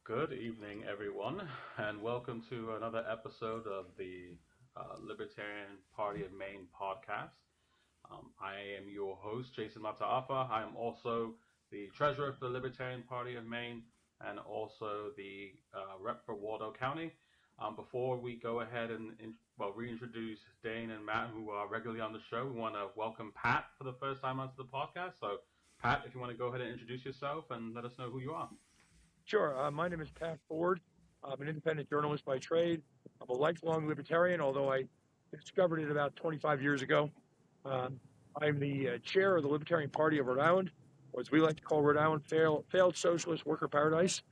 Good evening, everyone, and welcome to another episode of the Libertarian Party of Maine podcast. I am your host, Jason Mataafa. I am also the treasurer for the Libertarian Party of Maine and also the rep for Waldo County. Before we go ahead and reintroduce Dane and Matt, who are regularly on the show, we want to welcome Pat for the first time onto the podcast. So, Pat, if you want to go ahead and introduce yourself and let us know who you are. Sure. My name is Ep.4. I'm an independent journalist by trade. I'm a lifelong libertarian, although I discovered it about 25 years ago. Um, I'm the chair of the Libertarian Party of Rhode Island, or as we like to call Rhode Island, failed socialist worker paradise.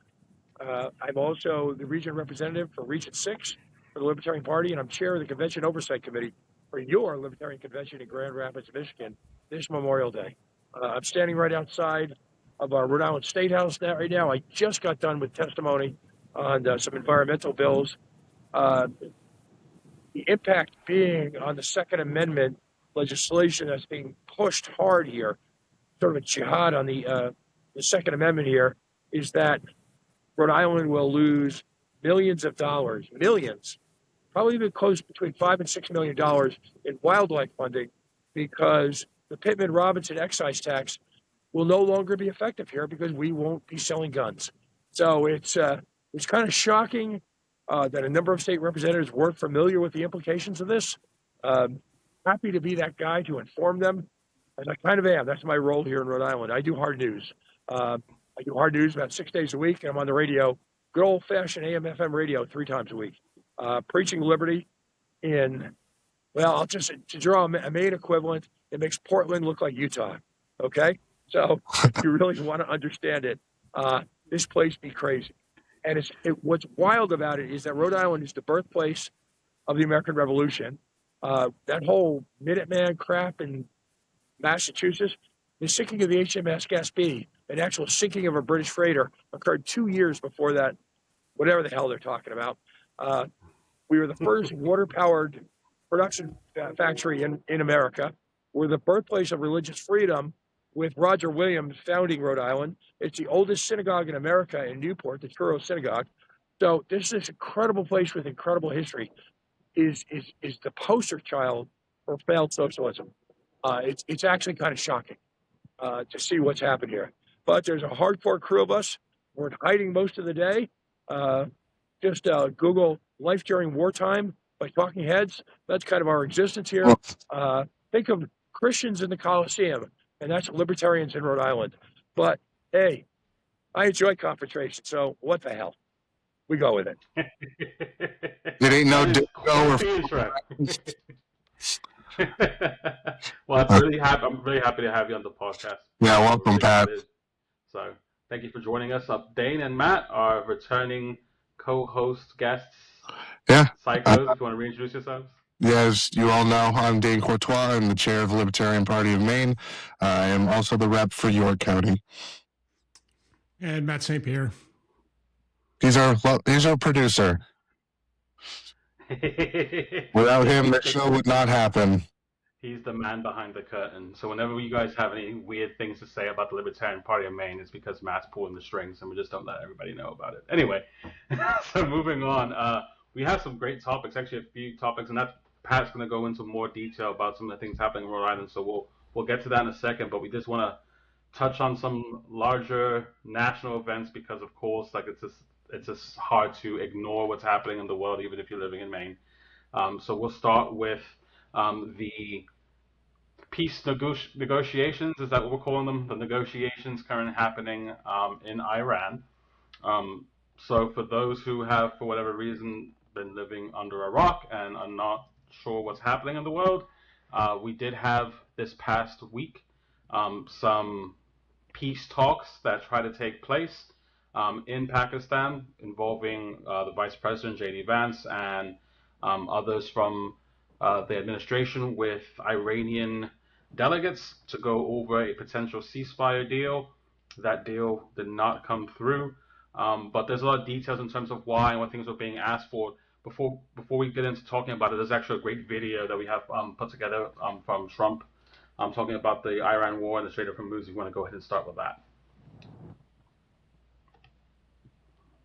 I'm also the region representative for Region 6 for the Libertarian Party, and I'm chair of the Convention Oversight Committee for your Libertarian Convention in Grand Rapids, Michigan, this Memorial Day. I'm standing right outside of our Rhode Island State House right now. I just got done with testimony on some environmental bills. The impact being on the Second Amendment legislation that's being pushed hard here, sort of a jihad on the Second Amendment here, is that Rhode Island will lose millions of dollars, millions, probably even close between $5 and $6 million in wildlife funding, because the Pittman Robinson excise tax will no longer be effective here because we won't be selling guns. So it's kind of shocking that a number of state representatives weren't familiar with the implications of this. Happy to be that guy to inform them, as I kind of am. That's my role here in Rhode Island. I do hard news. I do hard news about 6 days a week, and I'm on the radio, good old-fashioned AM/FM radio 3 times a week, preaching liberty in, well, I'll just, to draw a Maine equivalent, it makes Portland look like Utah, okay? So if you really want to understand it, this place be crazy. And what's wild about it is that Rhode Island is the birthplace of the American Revolution. That whole Minuteman crap in Massachusetts, the sinking of the HMS Gaspee, an actual sinking of a British freighter, occurred 2 years before that, whatever the hell they're talking about. We were the first water-powered production factory in America. We're the birthplace of religious freedom, with Roger Williams founding Rhode Island. It's the oldest synagogue in America in Newport, the Truro Synagogue. So this incredible place with incredible history is the poster child for failed socialism. It's actually kind of shocking to see what's happened here. But there's a hardcore crew of us. We're hiding most of the day. Just Google Life During Wartime by Talking Heads. That's kind of our existence here. Think of Christians in the Coliseum, and that's libertarians in Rhode Island. But hey, I enjoy confrontation, so what the hell? We go with it. It ain't no disco or Well, I'm really happy to have you on the podcast. Yeah, welcome, Pat. So, thank you for joining us. Dane and Matt are returning co-host guests. Yeah. Psychos, if you want to reintroduce yourselves. Yeah, as you all know, I'm Dane Courtois. I'm the chair of the Libertarian Party of Maine. I am also the rep for York County. And Matt St. Pierre. He's our producer. Without him, the show would not happen. He's the man behind the curtain. So whenever you guys have any weird things to say about the Libertarian Party of Maine, it's because Matt's pulling the strings, and we just don't let everybody know about it. Anyway, so moving on, we have some great topics, actually a few topics, and that's Pat's going to go into more detail about some of the things happening in Rhode Island. So we'll get to that in a second, but we just want to touch on some larger national events because, of course, like it's just hard to ignore what's happening in the world, even if you're living in Maine. So we'll start with the peace negotiations. Is that what we're calling them? The negotiations currently happening in Iran. So for those who have, for whatever reason, been living under a rock and are not sure what's happening in the world, we did have this past week some peace talks that try to take place in Pakistan involving the Vice President J.D. Vance and others from the administration with Iranian delegates to go over a potential ceasefire deal. That deal did not come through, but there's a lot of details in terms of why and what things were being asked for. Before we get into talking about it, there's actually a great video that we have put together from Trump talking about the Iran war and the Strait of Hormuz. You want to go ahead and start with that?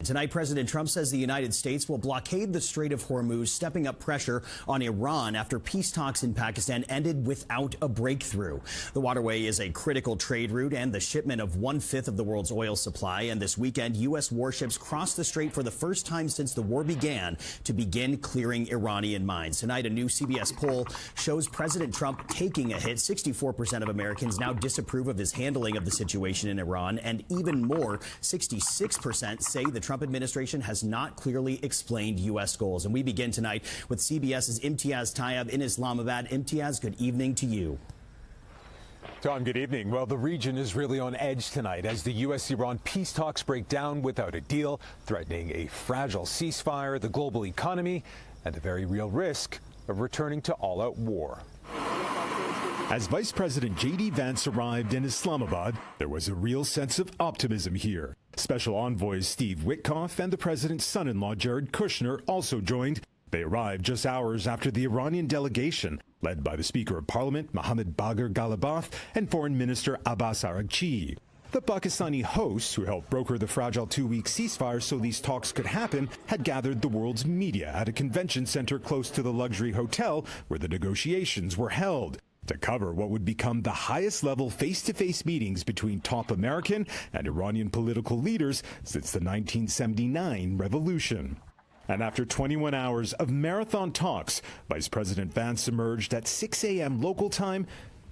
Tonight, President Trump says the United States will blockade the Strait of Hormuz, stepping up pressure on Iran after peace talks in Pakistan ended without a breakthrough. The waterway is a critical trade route and the shipment of 1/5 of the world's oil supply. And this weekend, U.S. warships crossed the strait for the first time since the war began to begin clearing Iranian mines. Tonight, a new CBS poll shows President Trump taking a hit. 64% of Americans now disapprove of his handling of the situation in Iran, and even more, 66% say the Trump administration has not clearly explained U.S. goals. And we begin tonight with CBS's Imtiaz Tayeb in Islamabad. Imtiaz, good evening to you. Tom, good evening. Well, the region is really on edge tonight as the U.S.-Iran peace talks break down without a deal, threatening a fragile ceasefire, the global economy, and a very real risk of returning to all-out war. As Vice President J.D. Vance arrived in Islamabad, there was a real sense of optimism here. Special envoys Steve Witkoff and the president's son-in-law Jared Kushner also joined. They arrived just hours after the Iranian delegation, led by the Speaker of Parliament Mohammad Bagher Ghalibaf and Foreign Minister Abbas Araghchi. The Pakistani hosts, who helped broker the fragile 2-week ceasefire so these talks could happen, had gathered the world's media at a convention center close to the luxury hotel where the negotiations were held, to cover what would become the highest-level face-to-face meetings between top American and Iranian political leaders since the 1979 revolution. And after 21 hours of marathon talks, Vice President Vance emerged at 6 a.m. local time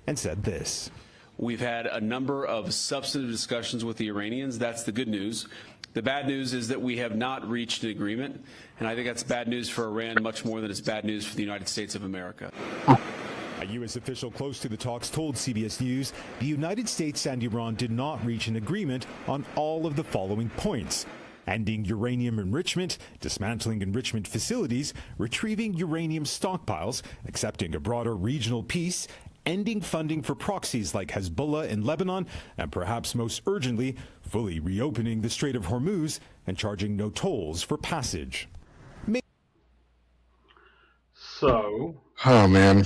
and said this. We've had a number of substantive discussions with the Iranians. That's the good news. The bad news is that we have not reached an agreement, and I think that's bad news for Iran much more than it's bad news for the United States of America. A U.S. official close to the talks told CBS News the United States and Iran did not reach an agreement on all of the following points: ending uranium enrichment, dismantling enrichment facilities, retrieving uranium stockpiles, accepting a broader regional peace, ending funding for proxies like Hezbollah in Lebanon, and perhaps most urgently, fully reopening the Strait of Hormuz and charging no tolls for passage. So, Oh man.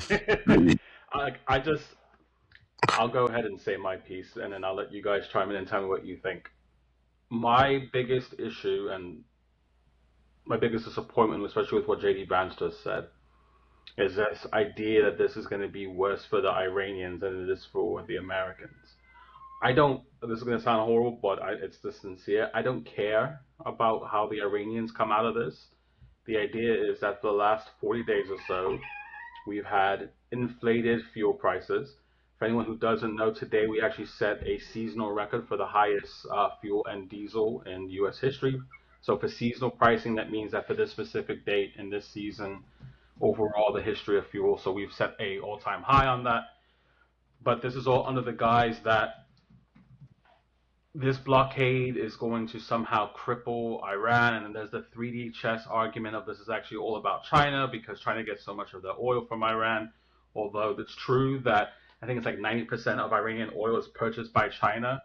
I'll go ahead and say my piece, and then I'll let you guys chime in and tell me what you think. My biggest issue and my biggest disappointment, especially with what J.D. Vance just said, is this idea that this is going to be worse for the Iranians than it is for the Americans. This is going to sound horrible, but it's the sincere. I don't care about how the Iranians come out of this. The idea is that for the last 40 days or so, we've had inflated fuel prices. For anyone who doesn't know, today we actually set a seasonal record for the highest fuel and diesel in U.S. history. So for seasonal pricing, that means that for this specific date in this season, overall the history of fuel, so we've set a all-time high on that. But this is all under the guise that this blockade is going to somehow cripple Iran, and then there's the 3D chess argument of this is actually all about China because China gets so much of the oil from Iran, although it's true that I think it's like 90% of Iranian oil is purchased by China.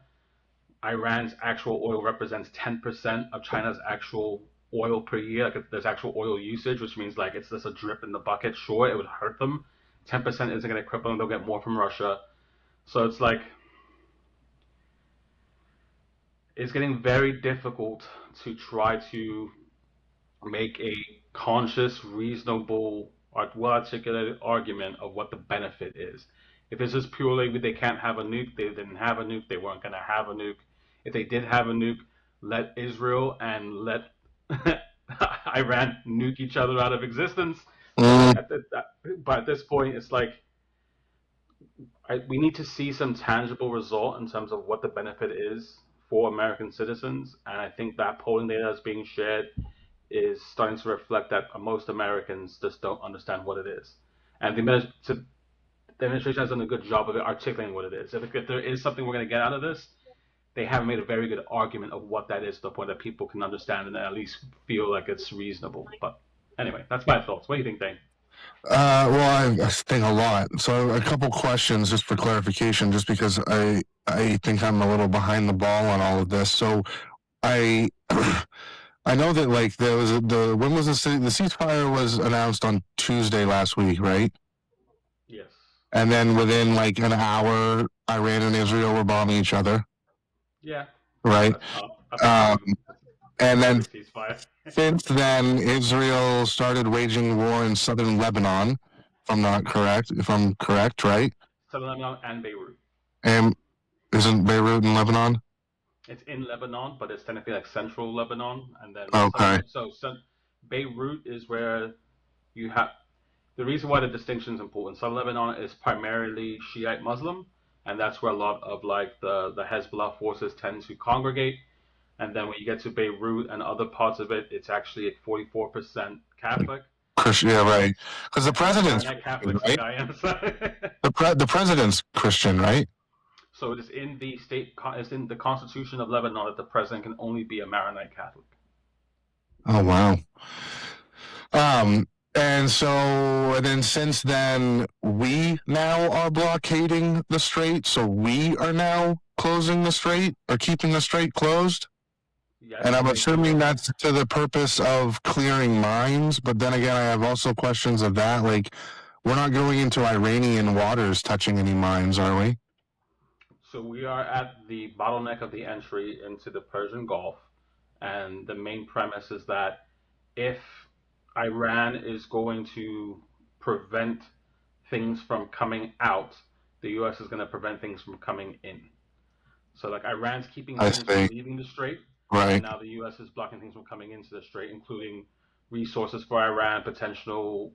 Iran's actual oil represents 10% of China's actual oil per year. Like there's actual oil usage, which means like it's just a drip in the bucket. Sure, it would hurt them. 10% isn't going to cripple them. They'll get more from Russia. So it's like, it's getting very difficult to try to make a conscious, reasonable, well-articulated argument of what the benefit is. If it's just purely they can't have a nuke, they didn't have a nuke, they weren't going to have a nuke. If they did have a nuke, let Israel and let Iran nuke each other out of existence. But at this point, it's like we need to see some tangible result in terms of what the benefit is for American citizens, and I think that polling data that's being shared is starting to reflect that most Americans just don't understand what it is. And the administration has done a good job of articulating what it is. If there is something we're going to get out of this, they haven't made a very good argument of what that is to the point that people can understand and at least feel like it's reasonable. But anyway, that's my thoughts. What do you think, Dane? Well, I think a lot. So a couple questions just for clarification, just because I think I'm a little behind the ball on all of this. So I know that like there was when was the ceasefire was announced on Tuesday last week, right? Yes. And then within like an hour, Iran and Israel were bombing each other. Yeah. Right. And then ceasefire. since then, Israel started waging war in southern Lebanon. If I'm correct, right? Southern Lebanon and Beirut. And isn't Beirut in Lebanon? It's in Lebanon, but it's technically like central Lebanon, and then Okay. Beirut is where you have the reason why the distinction is important. Southern Lebanon is primarily Shiite Muslim, and that's where a lot of like the Hezbollah forces tend to congregate. And then when you get to Beirut and other parts of it, it's actually 44% Catholic. Christian, yeah, right. Because the president's Catholics, right? like I am. The president's Christian, right? So it is in the it's in the Constitution of Lebanon that the president can only be a Maronite Catholic. Oh wow. And then since then, we now are blockading the strait. So we are now closing the strait or keeping the strait closed. Yes, and I'm assuming that's to the purpose of clearing mines. But then again, I have also questions of that. Like, we're not going into Iranian waters touching any mines, are we? So we are at the bottleneck of the entry into the Persian Gulf. And the main premise is that if Iran is going to prevent things from coming out, the U.S. is going to prevent things from coming in. So like Iran's keeping things from leaving the strait, right? And now the U.S. is blocking things from coming into the strait, including resources for Iran, potential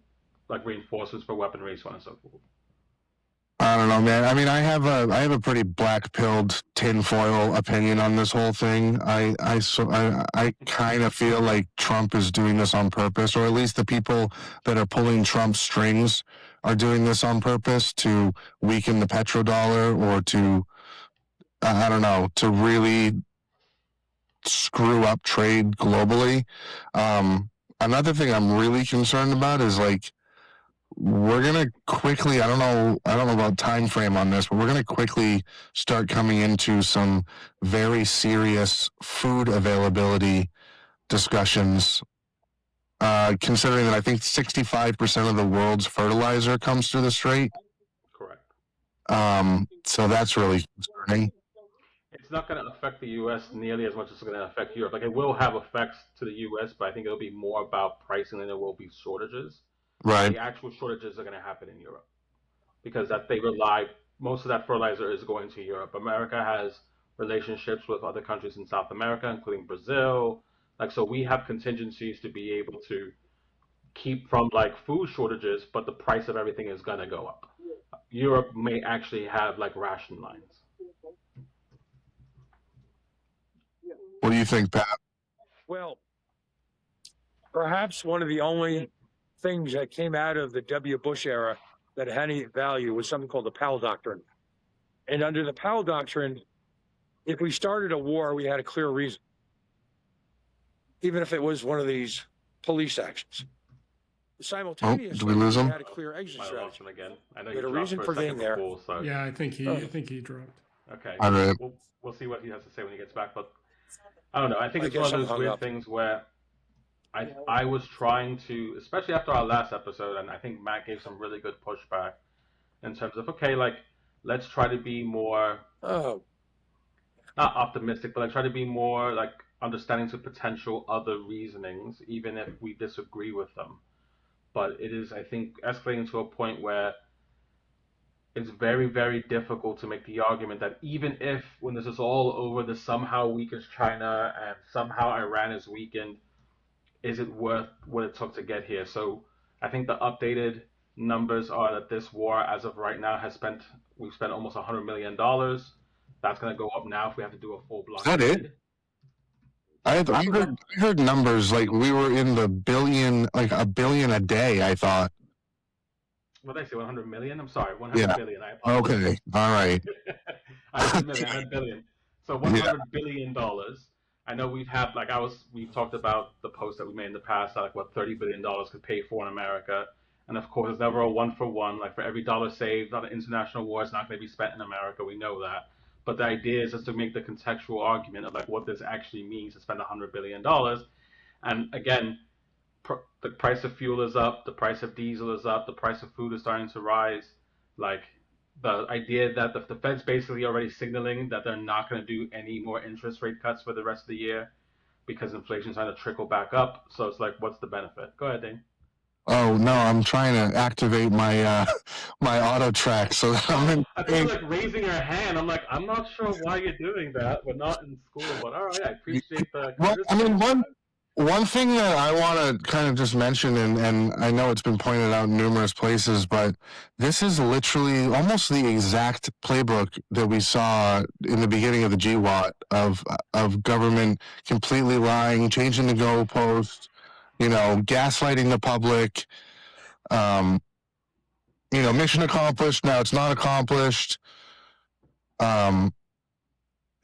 like reinforcements for weaponry, so on and so forth. I don't know, man. I mean, I have a pretty black-pilled tinfoil opinion on this whole thing. I kind of feel like Trump is doing this on purpose, or at least the people that are pulling Trump's strings are doing this on purpose to weaken the petrodollar or to, I don't know, to really screw up trade globally. Another thing I'm really concerned about is like, we're gonna quickly, I don't know about time frame on this, but we're gonna quickly start coming into some very serious food availability discussions, considering that I think 65% of the world's fertilizer comes through the strait. Correct. So that's really concerning. It's not going to affect the U.S. nearly as much as it's going to affect Europe. Like, it will have effects to the U.S., but I think it'll be more about pricing than it will be shortages. Right. The actual shortages are going to happen in Europe because most of that fertilizer is going to Europe. America has relationships with other countries in South America, including Brazil. Like, so we have contingencies to be able to keep from like food shortages, but the price of everything is going to go up. Europe may actually have like ration lines. What do you think, Pat? Well, perhaps one of the only things that came out of the W. Bush era that had any value was something called the Powell Doctrine. And under the Powell Doctrine, if we started a war, we had a clear reason, even if it was one of these police actions. Simultaneously, did we lose him? had a clear exit strategy. Again. I know We had he a dropped reason a for being second there. before, so. Yeah, I think he dropped. Okay. All right. We'll see what he has to say when he gets back, but I don't know. I think it's one of those weird things where I was trying to, especially after our last episode, and I think Matt gave some really good pushback in terms of, okay, like, let's try to be more, not optimistic, but like try to be more like understanding to potential other reasonings, even if we disagree with them. But it is, I think, escalating to a point where it's very, very difficult to make the argument that even if, when this is all over, this somehow weakens China and somehow Iran is weakened, is it worth what it took to get here? So I think the updated numbers are that this war, as of right now, we've spent almost $100 million. That's going to go up now if we have to do a full blockade. Is that it? I heard numbers like we were in the billion, like $1 billion a day, I thought. What did I say? 100 million? I'm sorry, 100 billion. I apologize. Okay, all right. I said million, 100 billion. So $100 billion dollars. I know we've talked about the post that we made in the past, like what $30 billion could pay for in America. And of course, it's never a one for one. Like for every dollar saved on an international war, it's not going to be spent in America. We know that. But the idea is just to make the contextual argument of like what this actually means to spend $100 billion. And again, the price of fuel is up, the price of diesel is up, the price of food is starting to rise. Like the idea that the Fed's basically already signaling that they're not going to do any more interest rate cuts for the rest of the year. because inflation's trying to trickle back up. So it's like, what's the benefit? Go ahead, Dane. Oh no, I'm trying to activate my my auto track so that I'm in. I think you're like raising your hand. I'm like, I'm not sure why you're doing that. We're not in school, but all right, I appreciate the Well, courtesy. I mean, one thing that I want to kind of just mention, and I know it's been pointed out in numerous places, but this is literally almost the exact playbook that we saw in the beginning of the GWAT of government completely lying, changing the goalpost, gaslighting the public. Mission accomplished. Now it's not accomplished.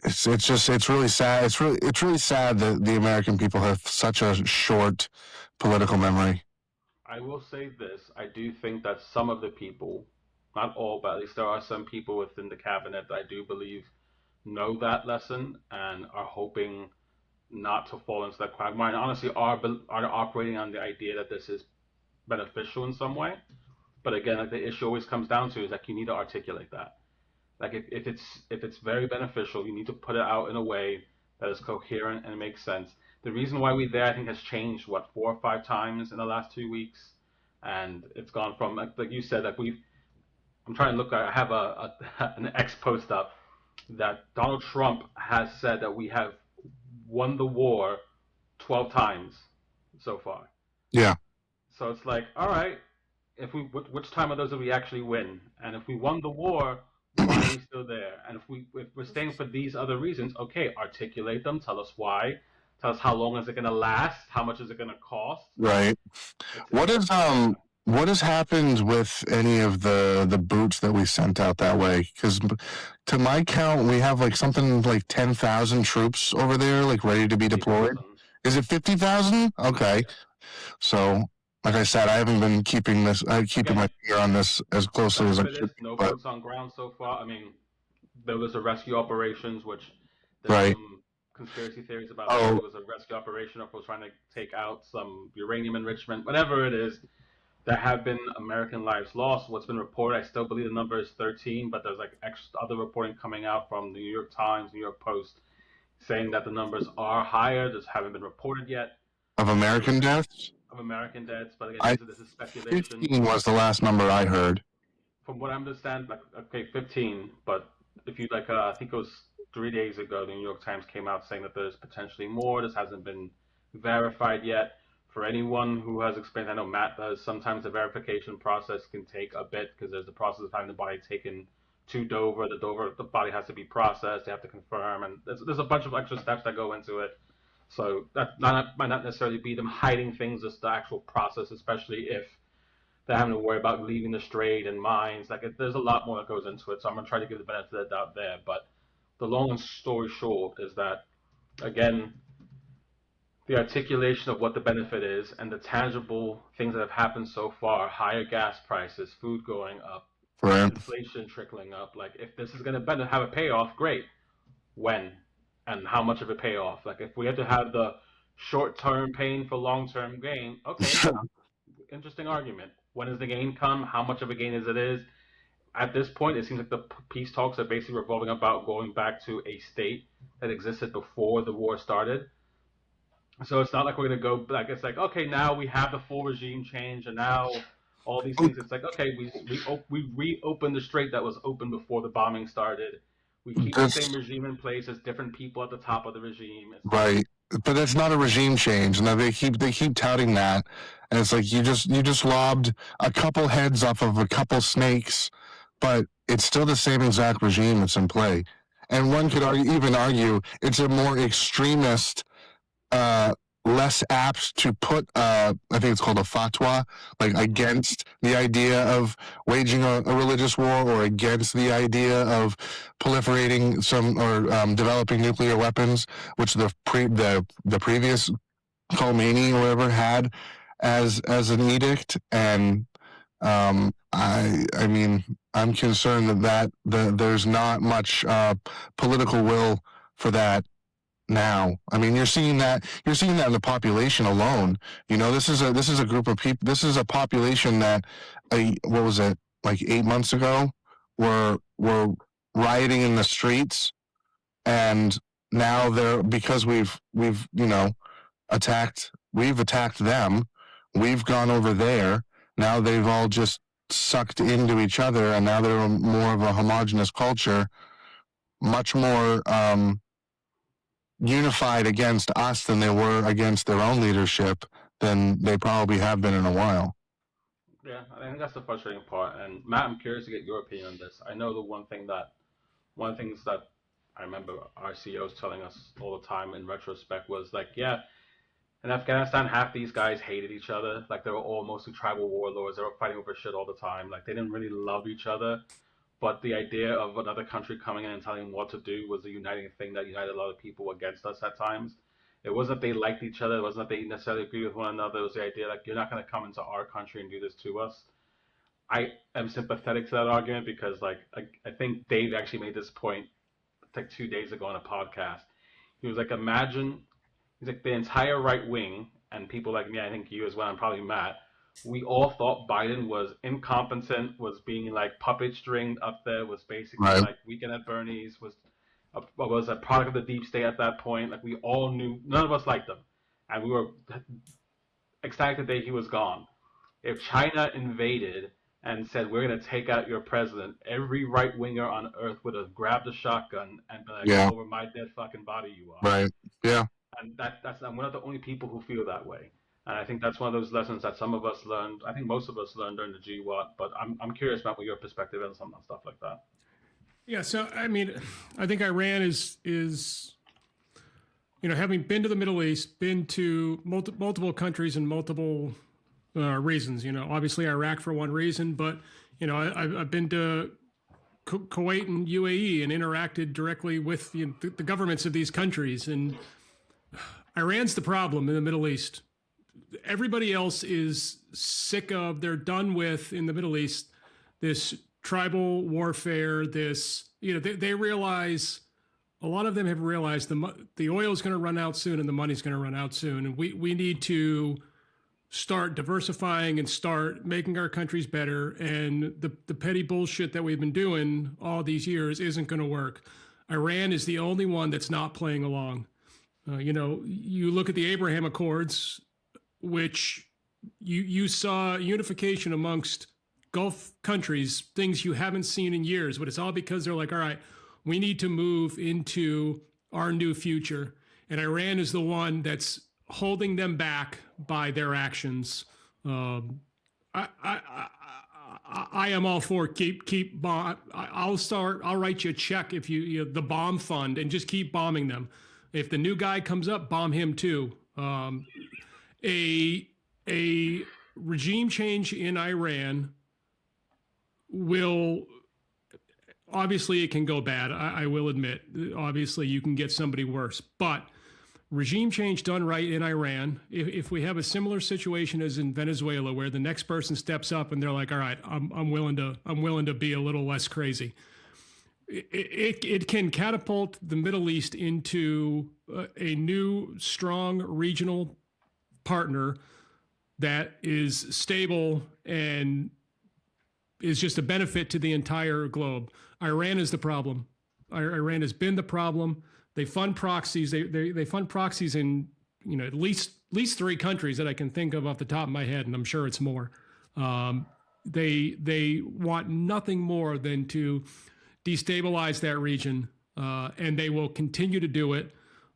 It's really sad. It's really sad that the American people have such a short political memory. I will say this. I do think that some of the people, not all, but at least there are some people within the cabinet that I do believe know that lesson and are hoping not to fall into that quagmire. And honestly, are operating on the idea that this is beneficial in some way. But again, like the issue always comes down to is like you need to articulate that. Like if it's very beneficial, you need to put it out in a way that is coherent and makes sense. The reason why we're there, I think, has changed 4 or 5 times in the last 2 weeks, and it's gone from like you said, like we've. I'm trying to look. I have an X post up that Donald Trump has said that we have won the war 12 times so far. Yeah. So it's like, all right, which time of those did we actually win? And if we won the war, why are we still there? And if we're staying for these other reasons, okay, articulate them. Tell us why. Tell us how long is it going to last? How much is it going to cost? Right. What has happened with any of the boots that we sent out that way? Because to my count, we have like something like 10,000 troops over there, like ready to be deployed. 50,000. Is it 50,000? Okay. Yeah. So, like I said, I haven't been keeping my finger on this as closely as I should. No boots on ground so far. I mean, there was a rescue operations, which there's Right. some conspiracy theories about. Oh. It was a rescue operation of was trying to take out some uranium enrichment, whatever it is. There have been American lives lost. What's been reported, I still believe the number is 13, but there's like other reporting coming out from the New York Times, New York Post, saying that the numbers are higher, just haven't been reported yet. Of American deaths? Of American deaths, but again, this is speculation. 15 was the last number I heard. From what I understand, like, okay, 15, but if you I think it was 3 days ago, the New York Times came out saying that there's potentially more. This hasn't been verified yet. For anyone who has experience, I know Matt does, sometimes the verification process can take a bit because there's the process of having the body taken to Dover. The body has to be processed. They have to confirm, and there's a bunch of extra steps that go into it. So that might not necessarily be them hiding things, just the actual process, especially if they're having to worry about leaving the strait and mines. There's a lot more that goes into it. So I'm going to try to give the benefit of the doubt there. But the long story short is that, again, the articulation of what the benefit is and the tangible things that have happened so far, higher gas prices, food going up, Right. inflation trickling up. Like, if this is going to have a payoff, great. When? And how much of a payoff? Like, if we had to have the short-term pain for long-term gain, okay, interesting argument. When does the gain come? How much of a gain is? At this point, it seems like the peace talks are basically revolving about going back to a state that existed before the war started. So it's not like we're going to go back. It's like, okay, now we have the full regime change, and now all these things. It's like, okay, we reopened the strait that was open before the bombing started. We keep the same regime in place as different people at the top of the regime. Right, but that's not a regime change. Now they keep touting that, and it's like you just lobbed a couple heads off of a couple snakes, but it's still the same exact regime that's in play. And one could even argue it's a more extremist, less apt to put I think it's called a fatwa, like against the idea of waging a religious war or against the idea of proliferating some or developing nuclear weapons, which the previous Khomeini or whatever had as an edict. And I mean, I'm concerned that there's not much political will for that now. I mean, you're seeing that in the population alone. This is a group of people. This is a population that, what was it, like 8 months ago, were rioting in the streets, and now they're, because we've we've attacked them, we've gone over there. Now they've all just sucked into each other, and now they're more of a homogenous culture, much more unified against us than they were against their own leadership than they probably have been in a while. Yeah, I think that's the frustrating part. And Matt, I'm curious to get your opinion on this. I know one of the things that I remember our CEOs telling us all the time in retrospect was like, yeah, in Afghanistan, half these guys hated each other. Like, they were all mostly tribal warlords. They were fighting over shit all the time. Like, they didn't really love each other. But the idea of another country coming in and telling them what to do was a uniting thing that united a lot of people against us at times. It wasn't that they liked each other. It wasn't that they necessarily agreed with one another. It was the idea like, you're not going to come into our country and do this to us. I am sympathetic to that argument because, like, I think Dave actually made this point like 2 days ago on a podcast. He was like, imagine, he's like, the entire right wing and people like me, I think you as well, and probably Matt, we all thought Biden was incompetent, was being like puppet stringed up there, was basically Right. like Weekend at Bernie's, was a product of the deep state at that point. Like, we all knew, none of us liked him, and we were ecstatic the day he was gone. If China invaded and said, we're going to take out your president, every right winger on earth would have grabbed a shotgun and been like, Yeah. over my dead fucking body you are. Right. Yeah. And that's I'm one of the only people who feel that way. And I think that's one of those lessons that some of us learned. I think most of us learned during the GWAT. But I'm curious about what your perspective is on stuff like that. Yeah, so I mean, I think Iran is having been to the Middle East, been to multiple countries and multiple reasons. Obviously Iraq for one reason, but I've been to Kuwait and UAE and interacted directly with the governments of these countries, and Iran's the problem in the Middle East. Everybody else is sick of, they're done with in the Middle East this tribal warfare, they realize, a lot of them have realized the oil is going to run out soon and the money's going to run out soon. And we need to start diversifying and start making our countries better. And the petty bullshit that we've been doing all these years isn't going to work. Iran is the only one that's not playing along. You look at the Abraham Accords, which you saw unification amongst Gulf countries, things you haven't seen in years, but it's all because they're like, all right, we need to move into our new future. And Iran is the one that's holding them back by their actions. I am all for keep bomb. I'll write you a check if you the bomb fund and just keep bombing them. If the new guy comes up, bomb him too. A regime change in Iran will, obviously it can go bad. I will admit, obviously you can get somebody worse, but regime change done right in Iran, if we have a similar situation as in Venezuela, where the next person steps up and they're like, all right, I'm willing to be a little less crazy. It can catapult the Middle East into a new, strong regional partner that is stable and is just a benefit to the entire globe. Iran is the problem. Iran has been the problem. They fund proxies. They fund proxies in at least 3 countries that I can think of off the top of my head, and I'm sure it's more. They want nothing more than to destabilize that region, and they will continue to do it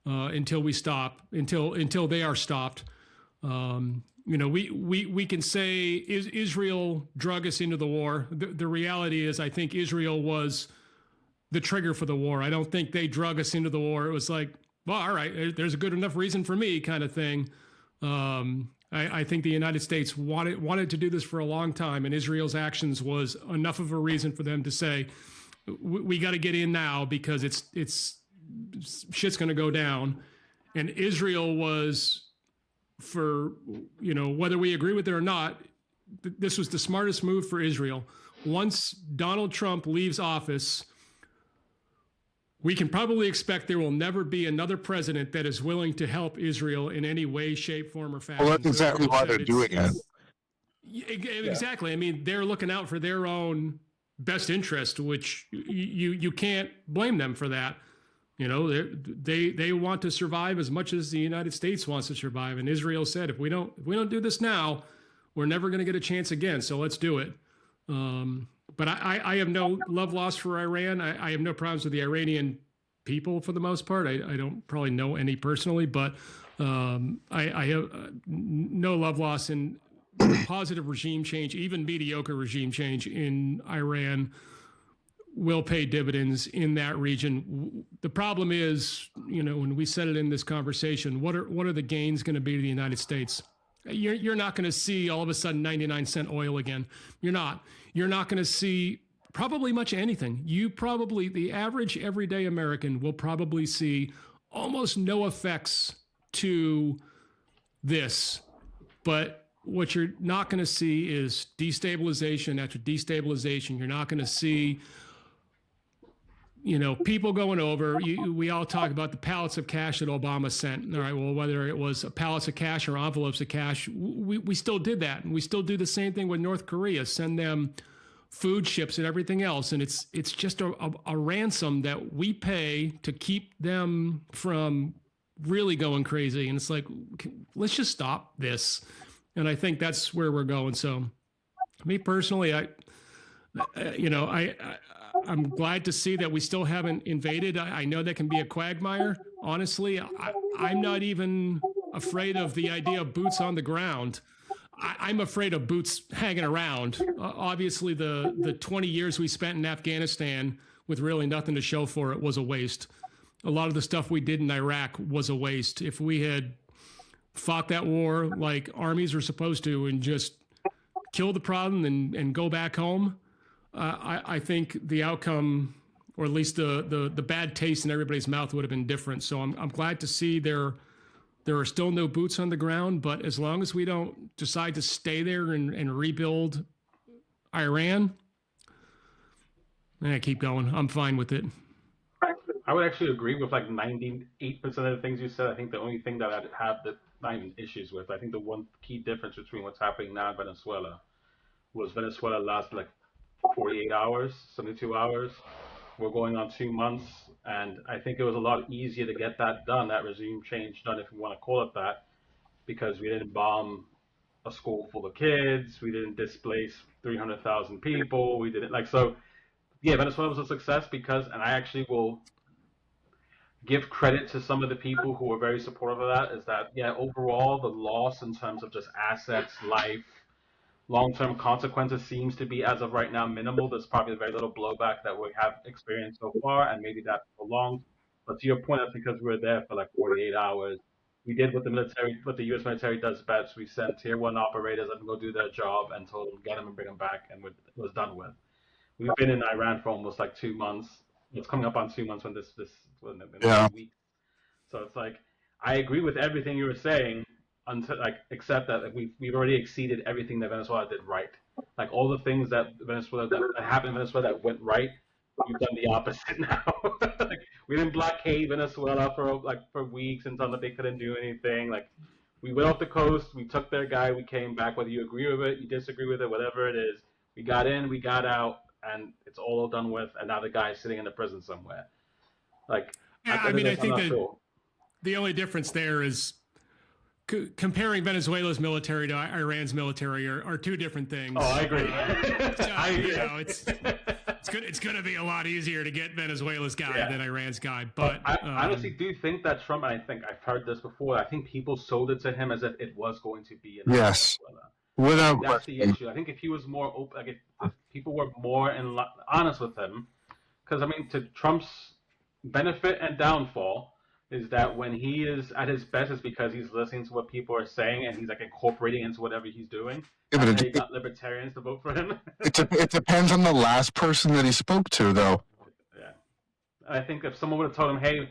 until we stop. Until they are stopped. We can say, is Israel drug us into the war? The reality is, I think Israel was the trigger for the war. I don't think they drug us into the war. It was like, well, all right, there's a good enough reason for me, kind of thing. I think the United States wanted to do this for a long time, and Israel's actions was enough of a reason for them to say, we got to get in now because it's shit's going to go down. And Israel was, for whether we agree with it or not, this was the smartest move for Israel. Once Donald Trump leaves office, we can probably expect there will never be another president that is willing to help Israel in any way, shape, form, or fashion. Well, that's exactly why they're doing it. Exactly. I mean, they're looking out for their own best interest, which you can't blame them for that. You know, they want to survive as much as the United States wants to survive. And Israel said, if we don't do this now, we're never going to get a chance again. So let's do it. But I have no love lost for Iran. I have no problems with the Iranian people for the most part. I don't probably know any personally, but I have no love lost in positive regime change, even mediocre regime change in Iran will pay dividends in that region. The problem is, you know, when we said it in this conversation, what are the gains going to be to the United States? You're not going to see all of a sudden 99-cent oil again. You're not going to see probably much anything. The average everyday American will probably see almost no effects to this. But what you're not going to see is destabilization after destabilization. You're not going to see, you know, people going over. We all talk about the pallets of cash that Obama sent. All right, well, whether it was pallets of cash or envelopes of cash, we still did that. And we still do the same thing with North Korea, send them food ships and everything else. And it's just a ransom that we pay to keep them from really going crazy. And it's like, let's just stop this. And I think that's where we're going. So me personally, I'm glad to see that we still haven't invaded. I know that can be a quagmire. Honestly, I'm not even afraid of the idea of boots on the ground. I'm afraid of boots hanging around. Obviously, the 20 years we spent in Afghanistan with really nothing to show for it was a waste. A lot of the stuff we did in Iraq was a waste. If we had fought that war like armies are supposed to and just kill the problem and go back home, I think the outcome, or at least the bad taste in everybody's mouth, would have been different. So I'm glad to see there are still no boots on the ground, but as long as we don't decide to stay there and rebuild Iran, keep going. I'm fine with it. I would actually agree with like 98% of the things you said. I think the only thing that I'd have not even issues with, I think the one key difference between what's happening now in Venezuela was Venezuela lasted like 48 hours, 72 hours. We're going on 2 months, and I think it was a lot easier to get that done, that regime change done, if you want to call it that, because we didn't bomb a school full of kids, we didn't displace 300,000 people, we didn't Venezuela was a success because, and I actually will give credit to some of the people who were very supportive of that, is that, overall the loss in terms of just assets, life, long-term consequences seems to be, as of right now, minimal. There's probably very little blowback that we have experienced so far, and maybe that's prolonged. But to your point, that's because we were there for like 48 hours. We did what the U.S. military does best. We sent tier 1 operators let them go do their job and told them get them and bring them back, and it was done with. We've been in Iran for almost like 2 months. It's coming up on 2 months when weeks. So it's like, I agree with everything you were saying, except that we've already exceeded everything that Venezuela did right. Like all the things that happened in Venezuela that went right, we've done the opposite now. Like, we didn't blockade Venezuela for weeks and until they couldn't do anything. Like, we went off the coast, we took their guy, we came back. Whether you agree with it, you disagree with it, whatever it is, we got in, we got out, and it's all done with. And now the guy's sitting in the prison somewhere. Like, I think that the only difference there is comparing Venezuela's military to Iran's military are two different things. Oh, I agree. It's going to be a lot easier to get Venezuela's guy than Iran's guy. But I honestly do think that Trump, and I think I've heard this before, I think people sold it to him as if it was going to be in Venezuela. That's the issue. I think if he was more open, like if people were more honest with him, because I mean, to Trump's benefit and downfall, is that when he is at his best is because he's listening to what people are saying and he's like incorporating into whatever he's doing. And he got libertarians to vote for him. It depends on the last person that he spoke to, though. Yeah. I think if someone would have told him, hey,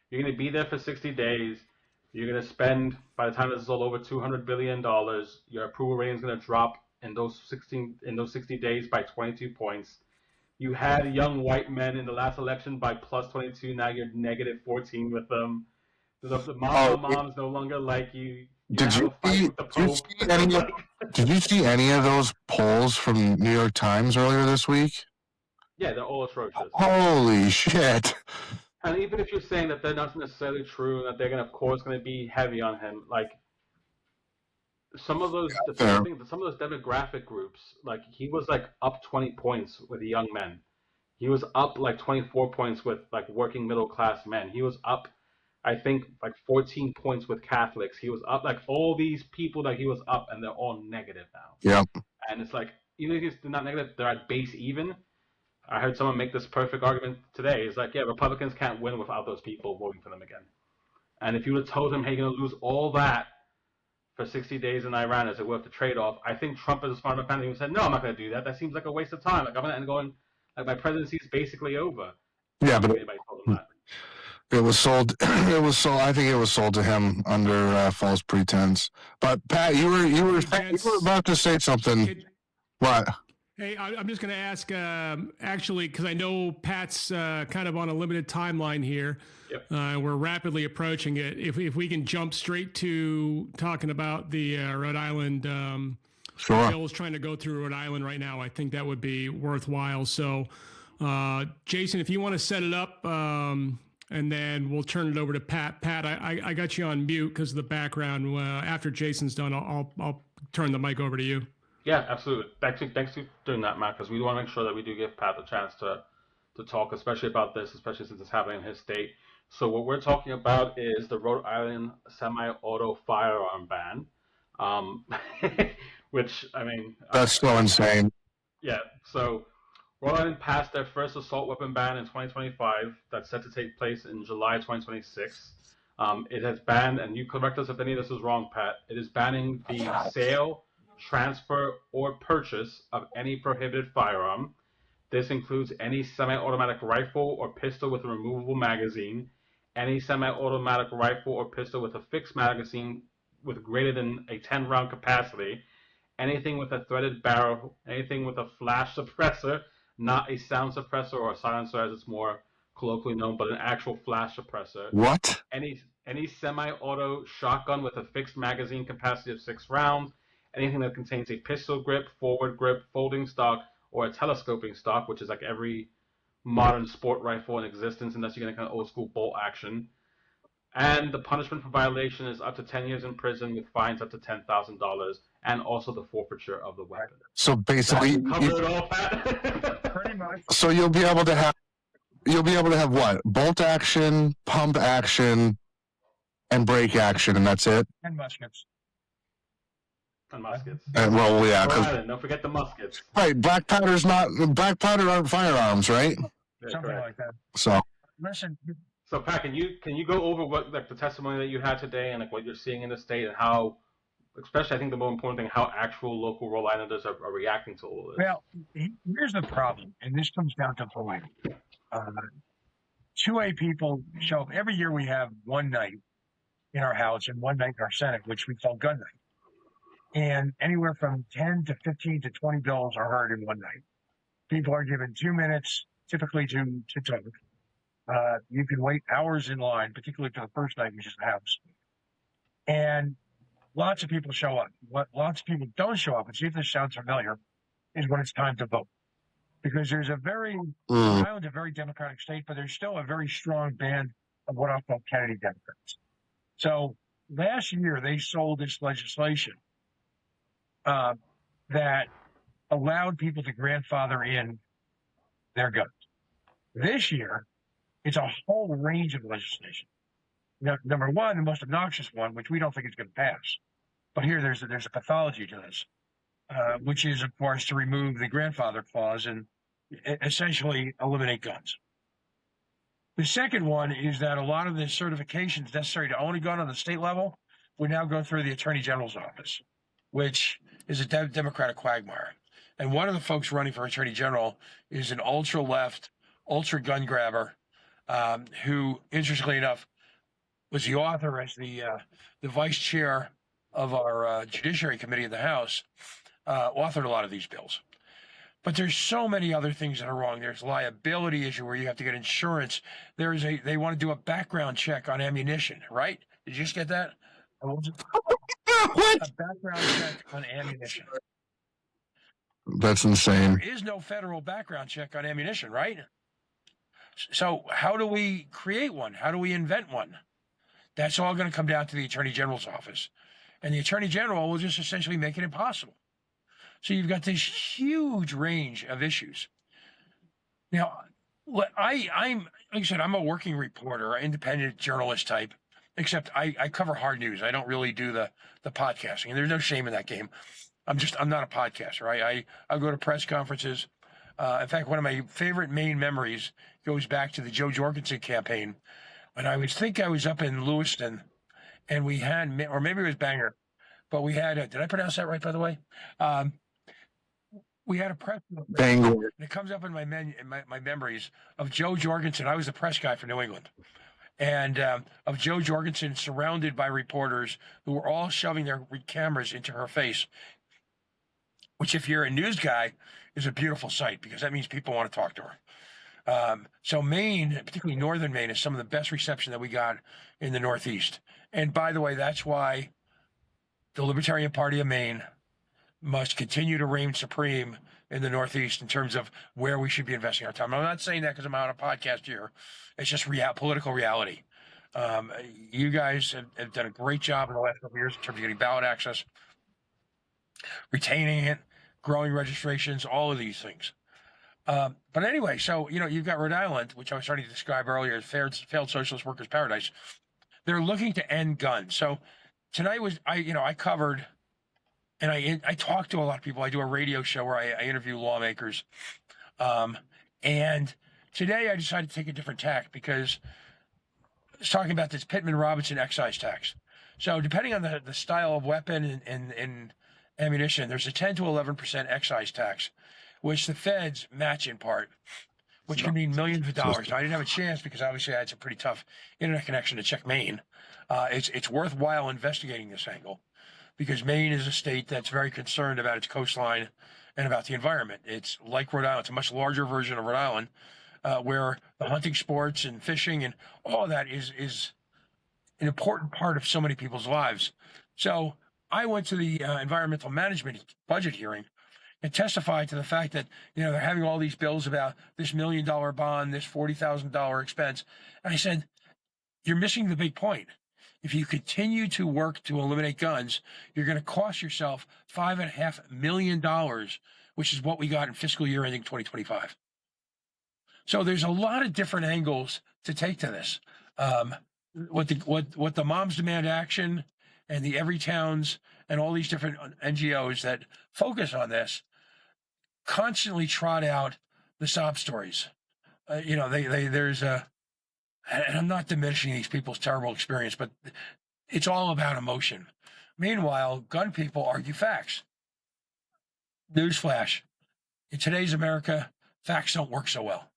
you're going to be there for 60 days, you're going to spend, by the time this is all over, $200 billion, your approval rating is going to drop in those 60 days by 22 points. You had young white men in the last election by plus 22. Now you're negative 14 with them. The moms no longer like you. Did you see any of those polls from New York Times earlier this week? Yeah, they're all atrocious. Holy shit. And even if you're saying that they're not necessarily true, that they're of course going to be heavy on him, like some of those, Fair. some of those demographic groups, like he was like up 20 points with the young men. He was up like 24 points with like working middle class men. He was up, I think, like 14 points with Catholics. He was up like all these people that he was up, and they're all negative now. Yeah. And it's like, even if they're not negative, they're at base even. I heard someone make this perfect argument today. It's like, yeah, Republicans can't win without those people voting for them again. And if you would have told him, hey, you're going to lose all that for 60 days in Iran, is it worth the trade-off? I think Trump is a smart enough man who said, no, I'm not going to do that. That seems like a waste of time. Like, I'm going to end going, like, my presidency is basically over. Yeah, but anybody told him that. it was sold. It was sold. I think it was sold to him under false pretense. But Pat, you were about to say something. What? Hey, I'm just going to ask, actually, because I know Pat's kind of on a limited timeline here. Yep. We're rapidly approaching it. If we can jump straight to talking about the Rhode Island Sure. bills trying to go through Rhode Island right now, I think that would be worthwhile. So, Jason, if you want to set it up, and then we'll turn it over to Pat. Pat, I got you on mute because of the background. After Jason's done, I'll turn the mic over to you. Yeah, absolutely. Thanks for doing that, Matt, because we want to make sure that we do give Pat the chance to talk, especially about this, especially since it's happening in his state. So what we're talking about is the Rhode Island semi-auto firearm ban, which, I mean... That's so insane. Yeah, so Rhode Island passed their first assault weapon ban in 2025 that's set to take place in July 2026. It has banned, and you correct us if any of this is wrong, Pat, it is banning the sale, transfer, or purchase of any prohibited firearm. This includes any semi-automatic rifle or pistol with a removable magazine, any semi-automatic rifle or pistol with a fixed magazine with greater than a 10-round capacity, anything with a threaded barrel, anything with a flash suppressor, not a sound suppressor or a silencer as it's more colloquially known, but an actual flash suppressor. What? Any semi-auto shotgun with a fixed magazine capacity of 6 rounds, anything that contains a pistol grip, forward grip, folding stock, or a telescoping stock, which is like every modern sport rifle in existence, unless you're going to kind of old school bolt action. And the punishment for violation is up to 10 years in prison with fines up to $10,000, and also the forfeiture of the weapon. So basically, Cover it all, Pat. Pretty much. So you'll be able to have what? Bolt action, pump action, and brake action, and that's it. And muskets. And muskets. Well, yeah, Rhode 'cause- Island, don't forget the muskets. right. Black powder aren't firearms, right? Yeah, Something correct. like that. So Listen, So Pat, can you go over what like the testimony that you had today and like what you're seeing in the state and how, especially I think the more important thing, how actual local Rhode Islanders are reacting to all of this? well, here's the problem, and this comes down to polling. 2A people show up. Every year we have one night in our House and one night in our Senate, which we call gun night. And anywhere from 10 to 15 to 20 bills are heard in one night. People are given 2 minutes, typically to talk. You can wait hours in line, particularly for the first night, which is the House. And lots of people show up. What lots of people don't show up, and see if this sounds familiar, is when it's time to vote. Because there's Rhode Island's a very Democratic state, but there's still a very strong band of what I'll call Kennedy Democrats. So last year they sold this legislation that allowed people to grandfather in their guns. This year, it's a whole range of legislation. Now, number one, the most obnoxious one, which we don't think is going to pass, but here there's a pathology to this, which is, of course, to remove the grandfather clause and essentially eliminate guns. The second one is that a lot of the certifications necessary to own a gun on the state level would now go through the Attorney General's office, which is a Democratic quagmire. And one of the folks running for Attorney General is an ultra-left, ultra-gun grabber who, interestingly enough, was the author as the vice chair of our Judiciary Committee in the House, authored a lot of these bills. But there's so many other things that are wrong. There's liability issue where you have to get insurance. They want to do a background check on ammunition, right? Did you just get that? what? A background check on ammunition. That's insane. There is no federal background check on ammunition, right? So how do we create one? How do we invent one? That's all going to come down to the Attorney General's office. And the Attorney General will just essentially make it impossible. So you've got this huge range of issues. Now, I'm like I said, I'm a working reporter, an independent journalist type, except I cover hard news. I don't really do the podcasting. And there's no shame in that game. I'm not a podcaster. I go to press conferences. In fact, one of my favorite Maine memories goes back to the Joe Jorgensen campaign when I was up in Lewiston, and we had, or maybe it was Bangor, but we had, did I pronounce that right, by the way? We had a press Bangor. and it comes up in my memories of Joe Jorgensen. I was the press guy for New England, and of Joe Jorgensen surrounded by reporters who were all shoving their cameras into her face, which, if you're a news guy, is a beautiful sight because that means people want to talk to her. So Maine, particularly northern Maine, is some of the best reception that we got in the Northeast. And by the way, that's why the Libertarian Party of Maine must continue to reign supreme in the Northeast in terms of where we should be investing our time. I'm not saying that because I'm on a podcast here. It's just political reality. You guys have done a great job in the last couple of years in terms of getting ballot access, retaining it, growing registrations, all of these things. But anyway, so, you've got Rhode Island, which I was starting to describe earlier as failed socialist workers' paradise. They're looking to end guns. So tonight I covered, and I talk to a lot of people. I do a radio show where I interview lawmakers. And today I decided to take a different tack because I was talking about this Pittman-Robertson excise tax. So depending on the style of weapon and ammunition, there's a 10 to 11% excise tax, which the feds match in part, which can mean millions of dollars. Now, I didn't have a chance because obviously I had some pretty tough internet connection to check Maine. It's worthwhile investigating this angle because Maine is a state that's very concerned about its coastline and about the environment. It's like Rhode Island. It's a much larger version of Rhode Island where the hunting sports and fishing and all of that is an important part of so many people's lives. So I went to the environmental management budget hearing and testified to the fact that, they're having all these bills about this $1 million bond, this $40,000 expense. And I said, you're missing the big point. If you continue to work to eliminate guns, you're going to cost yourself $5.5 million, which is what we got in fiscal year ending 2025. So there's a lot of different angles to take to this. What the Moms Demand Action and the Everytowns and all these different NGOs that focus on this constantly trot out the sob stories. There's and I'm not diminishing these people's terrible experience, but it's all about emotion. Meanwhile, gun people argue facts. Newsflash: in today's America, facts don't work so well.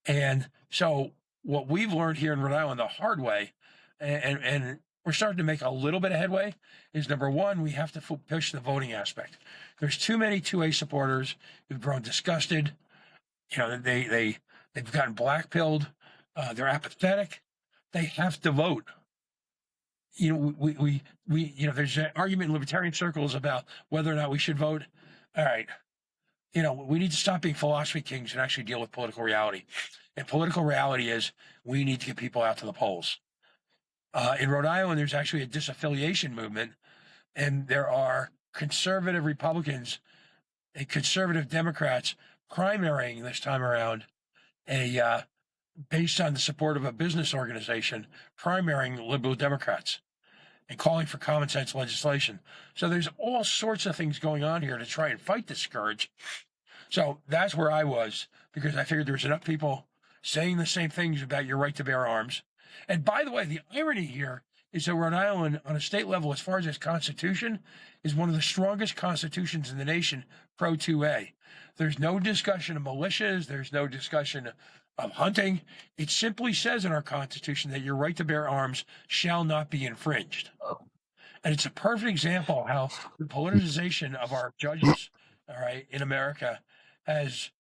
And so what we've learned here in Rhode Island the hard way, and we're starting to make a little bit of headway, is number one, we have to push the voting aspect. There's too many 2A supporters who've grown disgusted. They've gotten blackpilled. They're apathetic. They have to vote. There's an argument in libertarian circles about whether or not we should vote. All right. We need to stop being philosophy kings and actually deal with political reality. And political reality is we need to get people out to the polls. In Rhode Island, there's actually a disaffiliation movement, and there are conservative Republicans and conservative Democrats primarying this time around, based on the support of a business organization, primarying liberal Democrats and calling for common sense legislation. So there's all sorts of things going on here to try and fight this scourge. So that's where I was, because I figured there's enough people saying the same things about your right to bear arms. And by the way, the irony here is that Rhode Island, on a state level, as far as its constitution, is one of the strongest constitutions in the nation, pro 2A. There's no discussion of militias. There's no discussion of hunting. It simply says in our constitution that your right to bear arms shall not be infringed. And it's a perfect example of how the politicization of our judges, in America has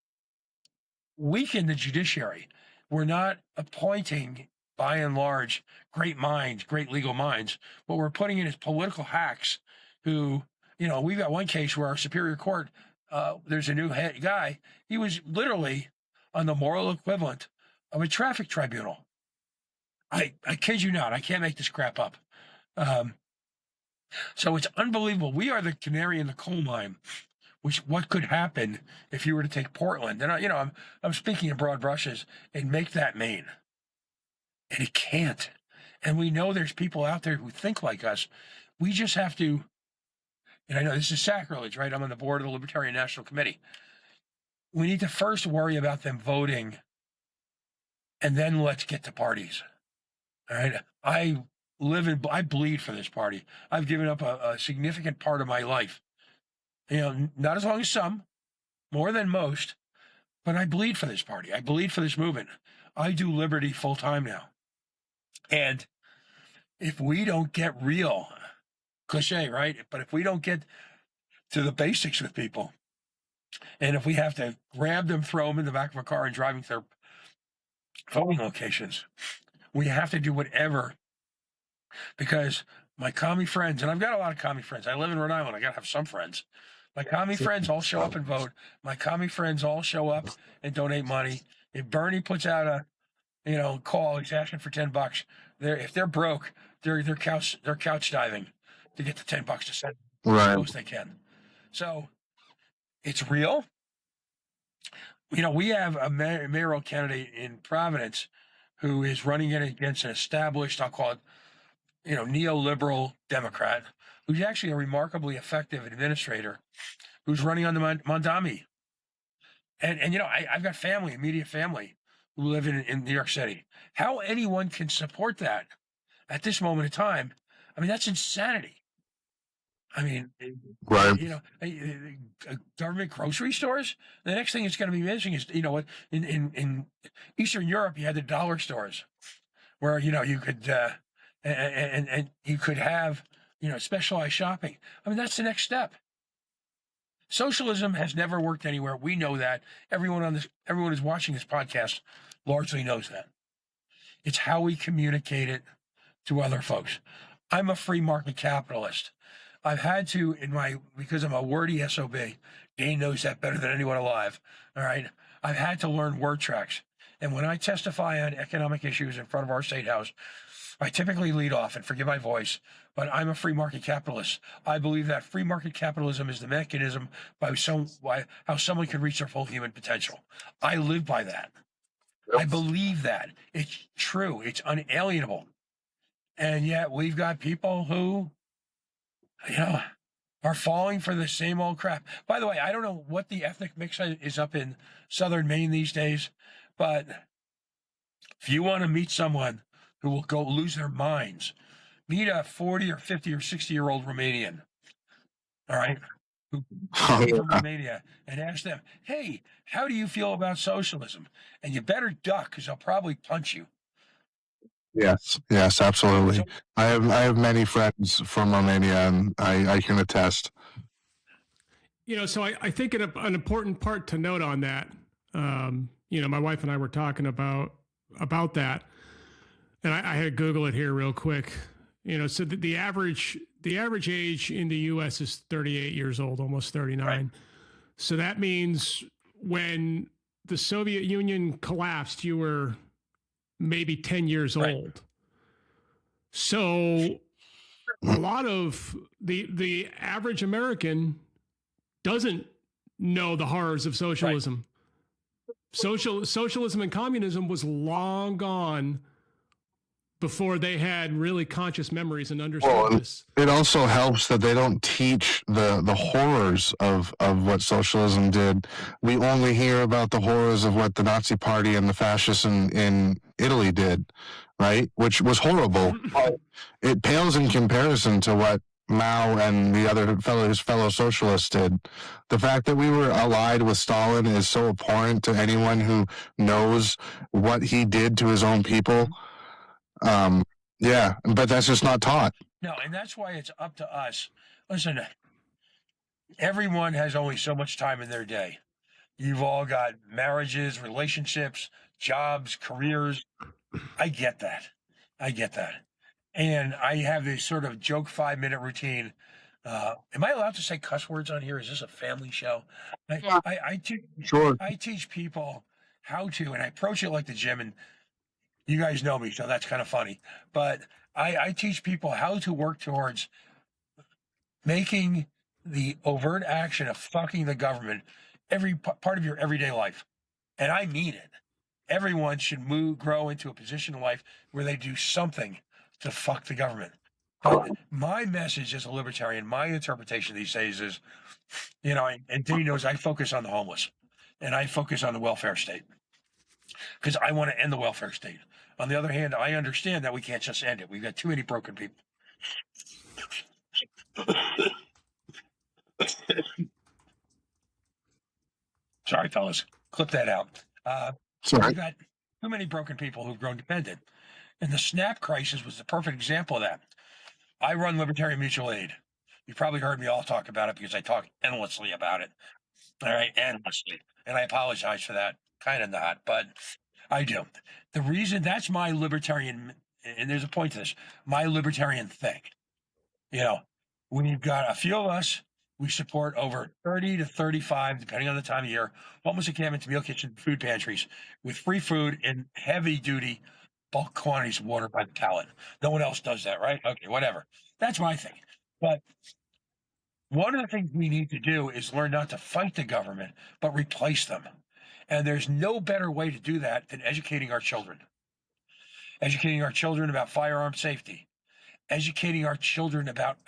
weakened the judiciary. We're not appointing, by and large, great minds, great legal minds. What we're putting in is political hacks who, we've got one case where our Superior Court, there's a new head guy. He was literally on the moral equivalent of a traffic tribunal. I kid you not. I can't make this crap up. So it's unbelievable. We are the canary in the coal mine, which what could happen if you were to take Portland. And I'm speaking in broad brushes and make that Maine. And it can't. And we know there's people out there who think like us. We just have to, and I know this is sacrilege, right? I'm on the board of the Libertarian National Committee. We need to first worry about them voting, and then let's get to parties. All right. I bleed for this party. I've given up a significant part of my life. Not as long as some, more than most, but I bleed for this party. I bleed for this movement. I do liberty full time now. And if we don't get real, cliche, right? But if we don't get to the basics with people, and if we have to grab them, throw them in the back of a car and drive them to their voting locations, we have to do whatever. Because my commie friends, and I've got a lot of commie friends. I live in Rhode Island. I got to have some friends. My commie friends all show up and vote. My commie friends all show up and donate money. If Bernie puts out a call, he's asking for $10. If they're broke, they're couch diving to get the $10 to send Right. the most they can. So it's real. We have a mayoral candidate in Providence who is running against an established, I'll call it, neoliberal Democrat, who's actually a remarkably effective administrator, who's running on the Mondami. And I've got family, immediate family, who live in New York City. How anyone can support that at this moment in time, that's insanity. Right. Government grocery stores. The next thing it's going to be missing is, in Eastern Europe, you had the dollar stores where, you could, and you could have, specialized shopping. That's the next step. Socialism has never worked anywhere. We know that. Everyone who's watching this podcast largely knows that. It's how we communicate it to other folks. I'm a free market capitalist. I've had to, because I'm a wordy SOB, Dane knows that better than anyone alive. All right. I've had to learn word tracks. And when I testify on economic issues in front of our state house, I typically lead off, and forgive my voice, but I'm a free market capitalist. I believe that free market capitalism is the mechanism by how someone can reach their full human potential. I live by that. Yep. I believe that. It's true. It's unalienable. And yet we've got people who, are falling for the same old crap. By the way, I don't know what the ethnic mix is up in southern Maine these days, but if you want to meet someone who will go lose their minds, meet a 40 or 50 or 60-year-old Romanian, all right, who came from Romania, and ask them, hey, how do you feel about socialism? And you better duck, because they'll probably punch you. Yes, absolutely. I have many friends from Romania, and I can attest. So I think an important part to note on that, my wife and I were talking about that, and I had to Google it here real quick. So the average age in the U.S. is 38 years old, almost 39. Right. So that means when the Soviet Union collapsed, you were maybe 10 years old. So a lot of the average American doesn't know the horrors of socialism. Right. Socialism and communism was long gone before they had really conscious memories and understood this. It also helps that they don't teach the horrors of what socialism did. We only hear about the horrors of what the Nazi Party and the fascists in Italy did, right? Which was horrible. It pales in comparison to what Mao and the other fellow socialists did. The fact that we were allied with Stalin is so abhorrent to anyone who knows what he did to his own people. But that's just not taught. No, and that's why it's up to us. Listen, everyone has only so much time in their day. You've all got marriages, relationships, jobs, careers. I get that. And I have this sort of joke 5-minute routine. Am I allowed to say cuss words on here? Is this a family show? Sure. I teach people how to, and I approach it like the gym, and you guys know me, so that's kind of funny. But I teach people how to work towards making the overt action of fucking the government every part of your everyday life. And I mean it. Everyone should grow into a position in life where they do something to fuck the government. But my message as a libertarian, my interpretation these days is, you know, and Dane knows I focus on the homeless and I focus on the welfare state because I want to end the welfare state. On the other hand, I understand that we can't just end it. We've got too many broken people. Sorry, fellas. Clip that out. We've got too many broken people who've grown dependent. And the SNAP crisis was the perfect example of that. I run Libertarian Mutual Aid. You probably heard me all talk about it because I talk endlessly about it. All right, endlessly. And I apologize for that. Kind of not, but I do. The reason that's my libertarian, and there's a point to this, my libertarian thing. You know, we've got a few of us, we support over 30 to 35, depending on the time of year, homeless encampments, meal kitchens, food pantries with free food and heavy duty bulk quantities of water by the pallet. No one else does that, right? Okay, whatever. That's my thing. But one of the things we need to do is learn not to fight the government, but replace them. And there's no better way to do that than educating our children. Educating our children about firearm safety. Educating our children about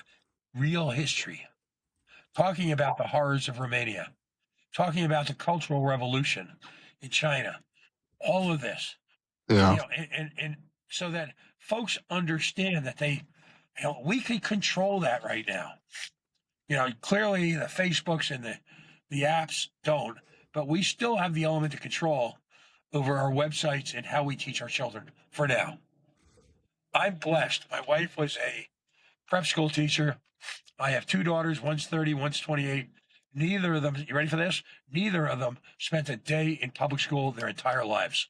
real history. Talking about the horrors of Romania. Talking about the Cultural Revolution in China. All of this. Yeah. You know, and so that folks understand that they, you know, we can control that right now. You know, clearly the Facebooks and the apps don't, but we still have the element of control over our websites and how we teach our children for now. I'm blessed. My wife was a prep school teacher. I have two daughters, one's 30, one's 28. Neither of them, you ready for this? Neither of them spent a day in public school their entire lives.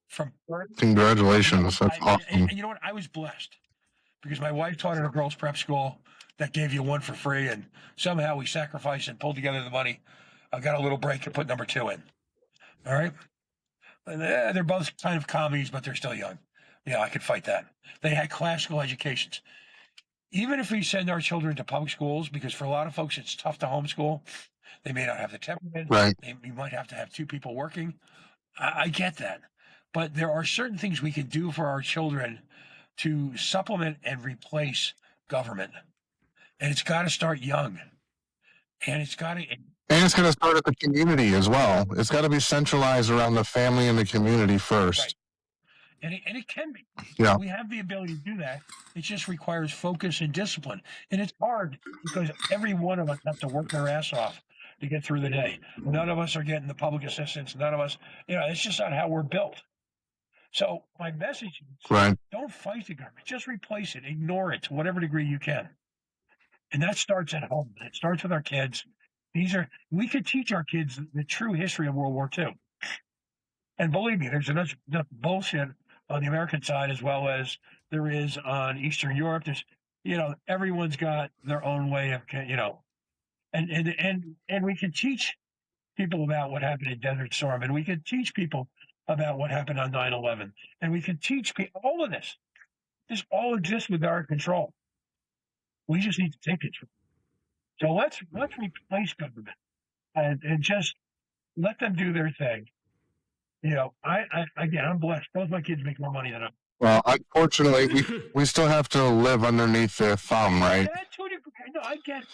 From birth. Congratulations. That's awesome. And you know what? I was blessed because my wife taught at a girls' prep school that gave you one for free, and somehow we sacrificed and pulled together the money. I got a little break and put number 2 in. All right? And they're both kind of commies, but they're still young. Yeah, I could fight that. They had classical educations. Even if we send our children to public schools, because for a lot of folks it's tough to homeschool, they may not have the temperament. Right. You might have to have 2 people working. I get that. But there are certain things we can do for our children to supplement and replace government. And it's got to start young. And it's got to... And it's going to start at the community as well. It's got to be centralized around the family and the community first. Right. And it can be. Yeah. We have the ability to do that. It just requires focus and discipline. And it's hard because every one of us has to work their ass off to get through the day. None of us are getting the public assistance. None of us, you know, it's just not how we're built. So my message is, right, don't fight the government. Just replace it. Ignore it to whatever degree you can. And that starts at home. It starts with our kids. We could teach our kids the true history of World War II. And believe me, there's enough bullshit on the American side as well as there is on Eastern Europe. There's, you know, everyone's got their own way of, you know, and we can teach people about what happened in Desert Storm, and we can teach people about what happened on 9/11, and we can teach people all of this. This all exists within our control. We just need to take control. So let's replace government and just let them do their thing. You know, I'm blessed. Both my kids make more money than I. Well, unfortunately, we still have to live underneath their thumb, right? No, I get it.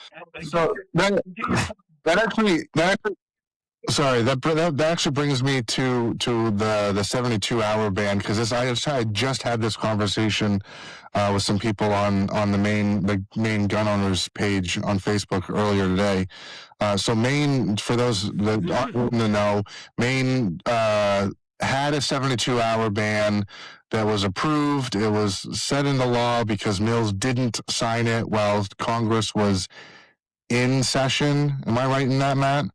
So that actually brings me to the 72-hour ban, because I just had this conversation with some people on the main gun owners page on Facebook earlier today. So Maine, for those that aren't to know, Maine had a 72-hour ban that was approved. It was set into law because Mills didn't sign it while Congress was in session. Am I right in that, Matt?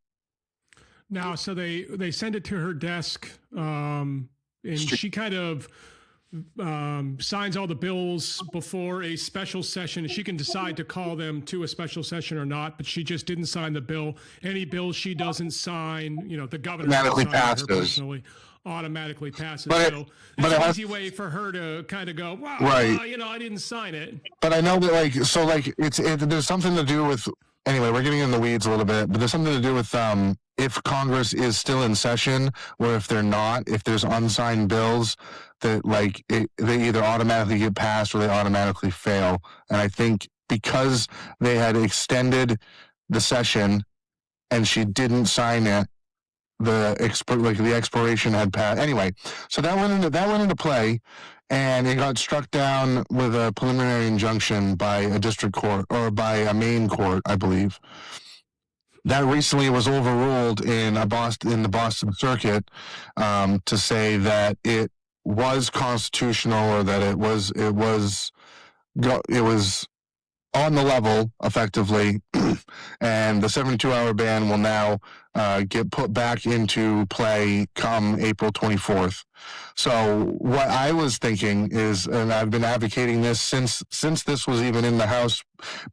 No, so they sent it to her desk, and she kind of signs all the bills before a special session. She can decide to call them to a special session or not, but she just didn't sign the bill. Any bill she doesn't sign, the governor Automatically doesn't sign it, her passes. personally, automatically passes. But so but it's it an has- easy way for her to kind of go, well, Right. I didn't sign it. But I know that there's something to do with, anyway, we're getting in the weeds a little bit, but there's something to do with if Congress is still in session, or if they're not, if there's unsigned bills that they either automatically get passed or they automatically fail. And I think because they had extended the session and she didn't sign it, the expiration had passed. Anyway, so that went into play, and it got struck down with a preliminary injunction by a district court, or by a Maine court, I believe. That recently was overruled in the Boston Circuit, to say that it was constitutional, or that it was on the level effectively, and the 72-hour ban will now get put back into play come April 24th. So what I was thinking is, and I've been advocating this since this was even in the House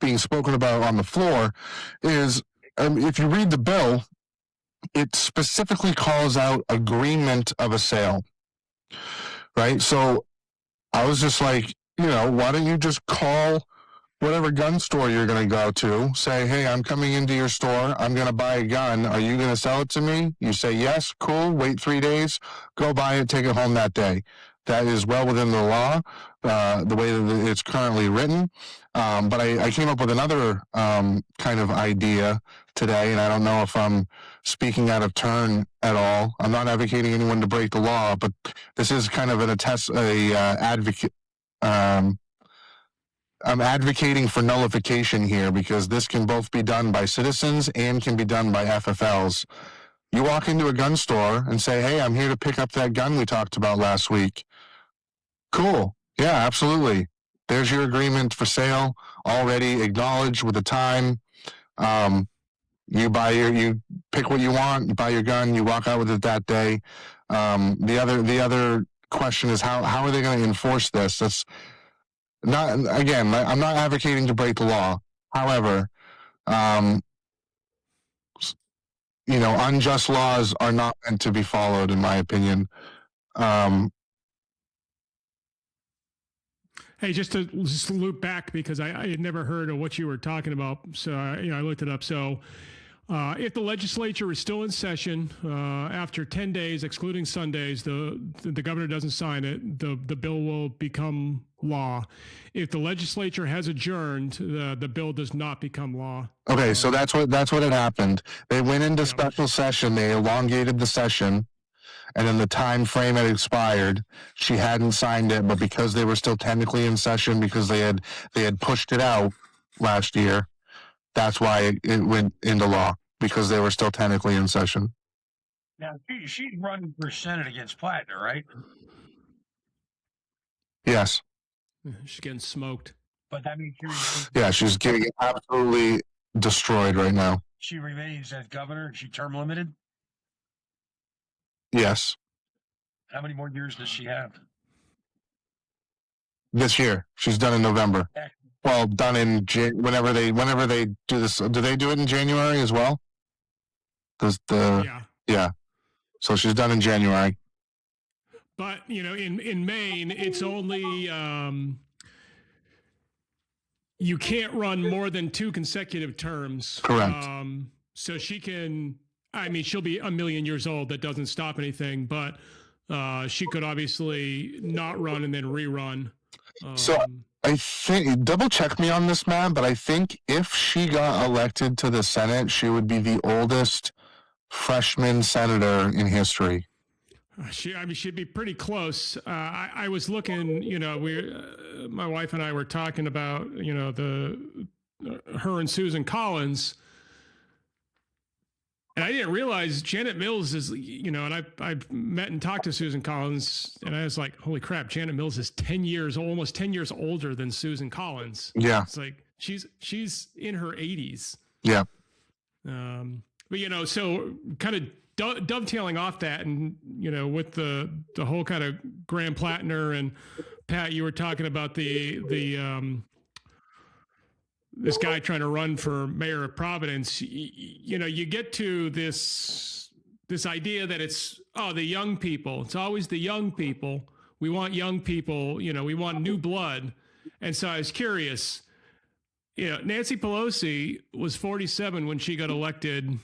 being spoken about on the floor, is if you read the bill, it specifically calls out agreement of a sale, right? So I was just like, why don't you just call whatever gun store you're going to go to, say, hey, I'm coming into your store, I'm going to buy a gun, are you going to sell it to me? You say yes, cool, wait 3 days, go buy it, take it home that day. That is well within the law, the way that it's currently written. But I came up with another kind of idea today, and I don't know if I'm speaking out of turn at all. I'm not advocating anyone to break the law, but this is kind of advocate. I'm advocating for nullification here, because this can both be done by citizens and can be done by FFLs. You walk into a gun store and say, hey, I'm here to pick up that gun we talked about last week. Cool. Yeah, absolutely. There's your agreement for sale, already acknowledged with the time. You pick what you want, you buy your gun, you walk out with it that day. The other question is how are they going to enforce this? That's not, again, I'm not advocating to break the law. However, unjust laws are not meant to be followed, in my opinion. Hey, just to loop back, because I had never heard of what you were talking about. So, I looked it up. So, if the legislature is still in session, after 10 days, excluding Sundays, the governor doesn't sign it, the bill will become law. If the legislature has adjourned, the bill does not become law. Okay, so that's what had happened. They went into special session, they elongated the session, and then the time frame had expired. She hadn't signed it, but because they were still technically in session, because they had pushed it out last year, that's why it went into law, because they were still technically in session. Now, she's running for Senate against Plattner, right? Yes. She's getting smoked. But that means she's getting absolutely destroyed right now. She remains as governor. Is she term limited? Yes. How many more years does she have? This year. She's done in November. Well, done in whenever they do this. Do they do it in January as well? Yeah. So she's done in January. But in Maine, it's only you can't run more than 2 consecutive terms. Correct. So she can. I mean, she'll be a million years old. That doesn't stop anything. But she could obviously not run and then rerun. So I think, double check me on this, man, but I think if she got elected to the Senate, she would be the oldest freshman senator in history. She'd be pretty close. I was looking, my wife and I were talking about, her and Susan Collins. And I didn't realize Janet Mills is, and I've met and talked to Susan Collins, and I was like, holy crap, Janet Mills is 10 years, almost 10 years older than Susan Collins. Yeah. It's like, she's in her 80s. Yeah. But, so kind of dovetailing off that, and with the whole kind of Graham Plattner and Pat, you were talking about the this guy trying to run for mayor of Providence. You get to this idea that it's the young people. It's always the young people. We want young people. We want new blood. And so I was curious. Nancy Pelosi was 47 when she got elected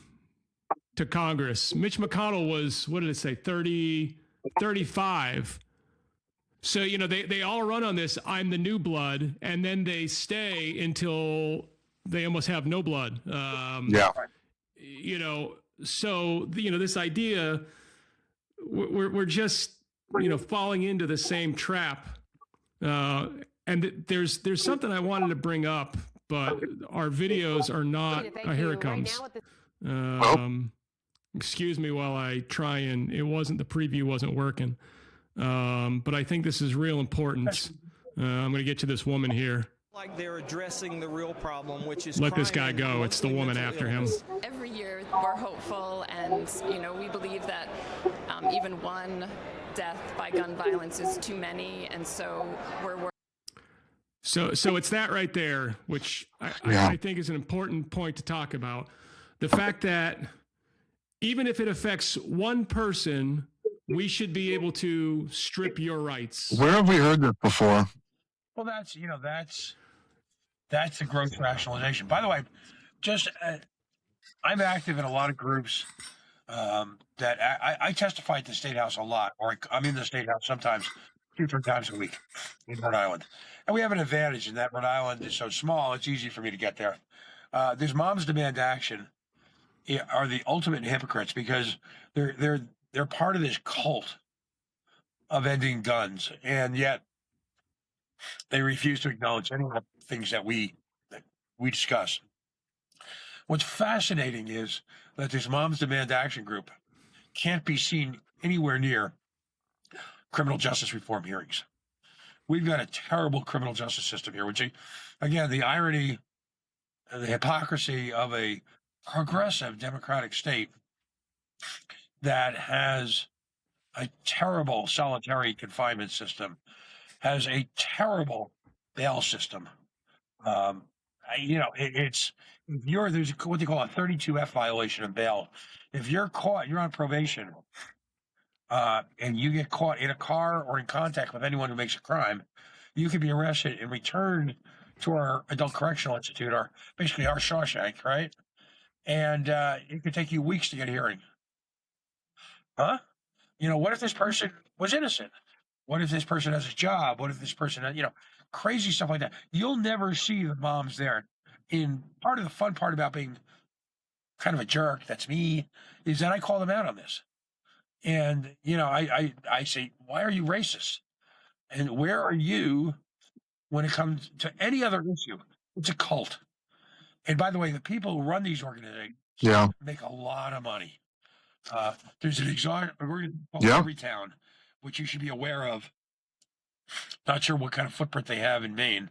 to Congress. Mitch McConnell was, what did it say, 35. So, they all run on this, I'm the new blood, and then they stay until they almost have no blood. So, this idea, we're just, falling into the same trap. And there's something I wanted to bring up, but our videos are not, here it comes. Excuse me while I try, and the preview wasn't working. But I think this is real important. I'm going to get to this woman here. Like they're addressing the real problem, which is let this guy go. It's the woman after him. Every year we're hopeful, and we believe that even one death by gun violence is too many, and so we're. So it's that right there, which I think is an important point to talk about. The fact that even if it affects one person, we should be able to strip your rights. Where have we heard this before? Well, that's the gross rationalization. By the way, I'm active in a lot of groups that I testify at the State House a lot, or I'm in the State House sometimes 2-3 times a week in Rhode Island. And we have an advantage in that Rhode Island is so small, it's easy for me to get there. These Moms Demand Action are the ultimate hypocrites because they're part of this cult of ending guns, and yet they refuse to acknowledge any of the things that we discuss. What's fascinating is that this Moms Demand Action group can't be seen anywhere near criminal justice reform hearings. We've got a terrible criminal justice system here, which, again, the irony and the hypocrisy of a progressive democratic state that has a terrible solitary confinement system, has a terrible bail system. There's what they call a 32F violation of bail. If you're caught, you're on probation, and you get caught in a car or in contact with anyone who makes a crime, you can be arrested and returned to our adult correctional institute, basically our Shawshank, right? And it could take you weeks to get a hearing. Huh? What if this person was innocent? What if this person has a job? What if this person, crazy stuff like that? You'll never see the moms there. Part of the fun part about being kind of a jerk, that's me, is that I call them out on this. And, I say, why are you racist? And where are you when it comes to any other issue? It's a cult. And by the way, the people who run these organizations make a lot of money. There's an organization called Everytown, which you should be aware of. Not sure what kind of footprint they have in Maine,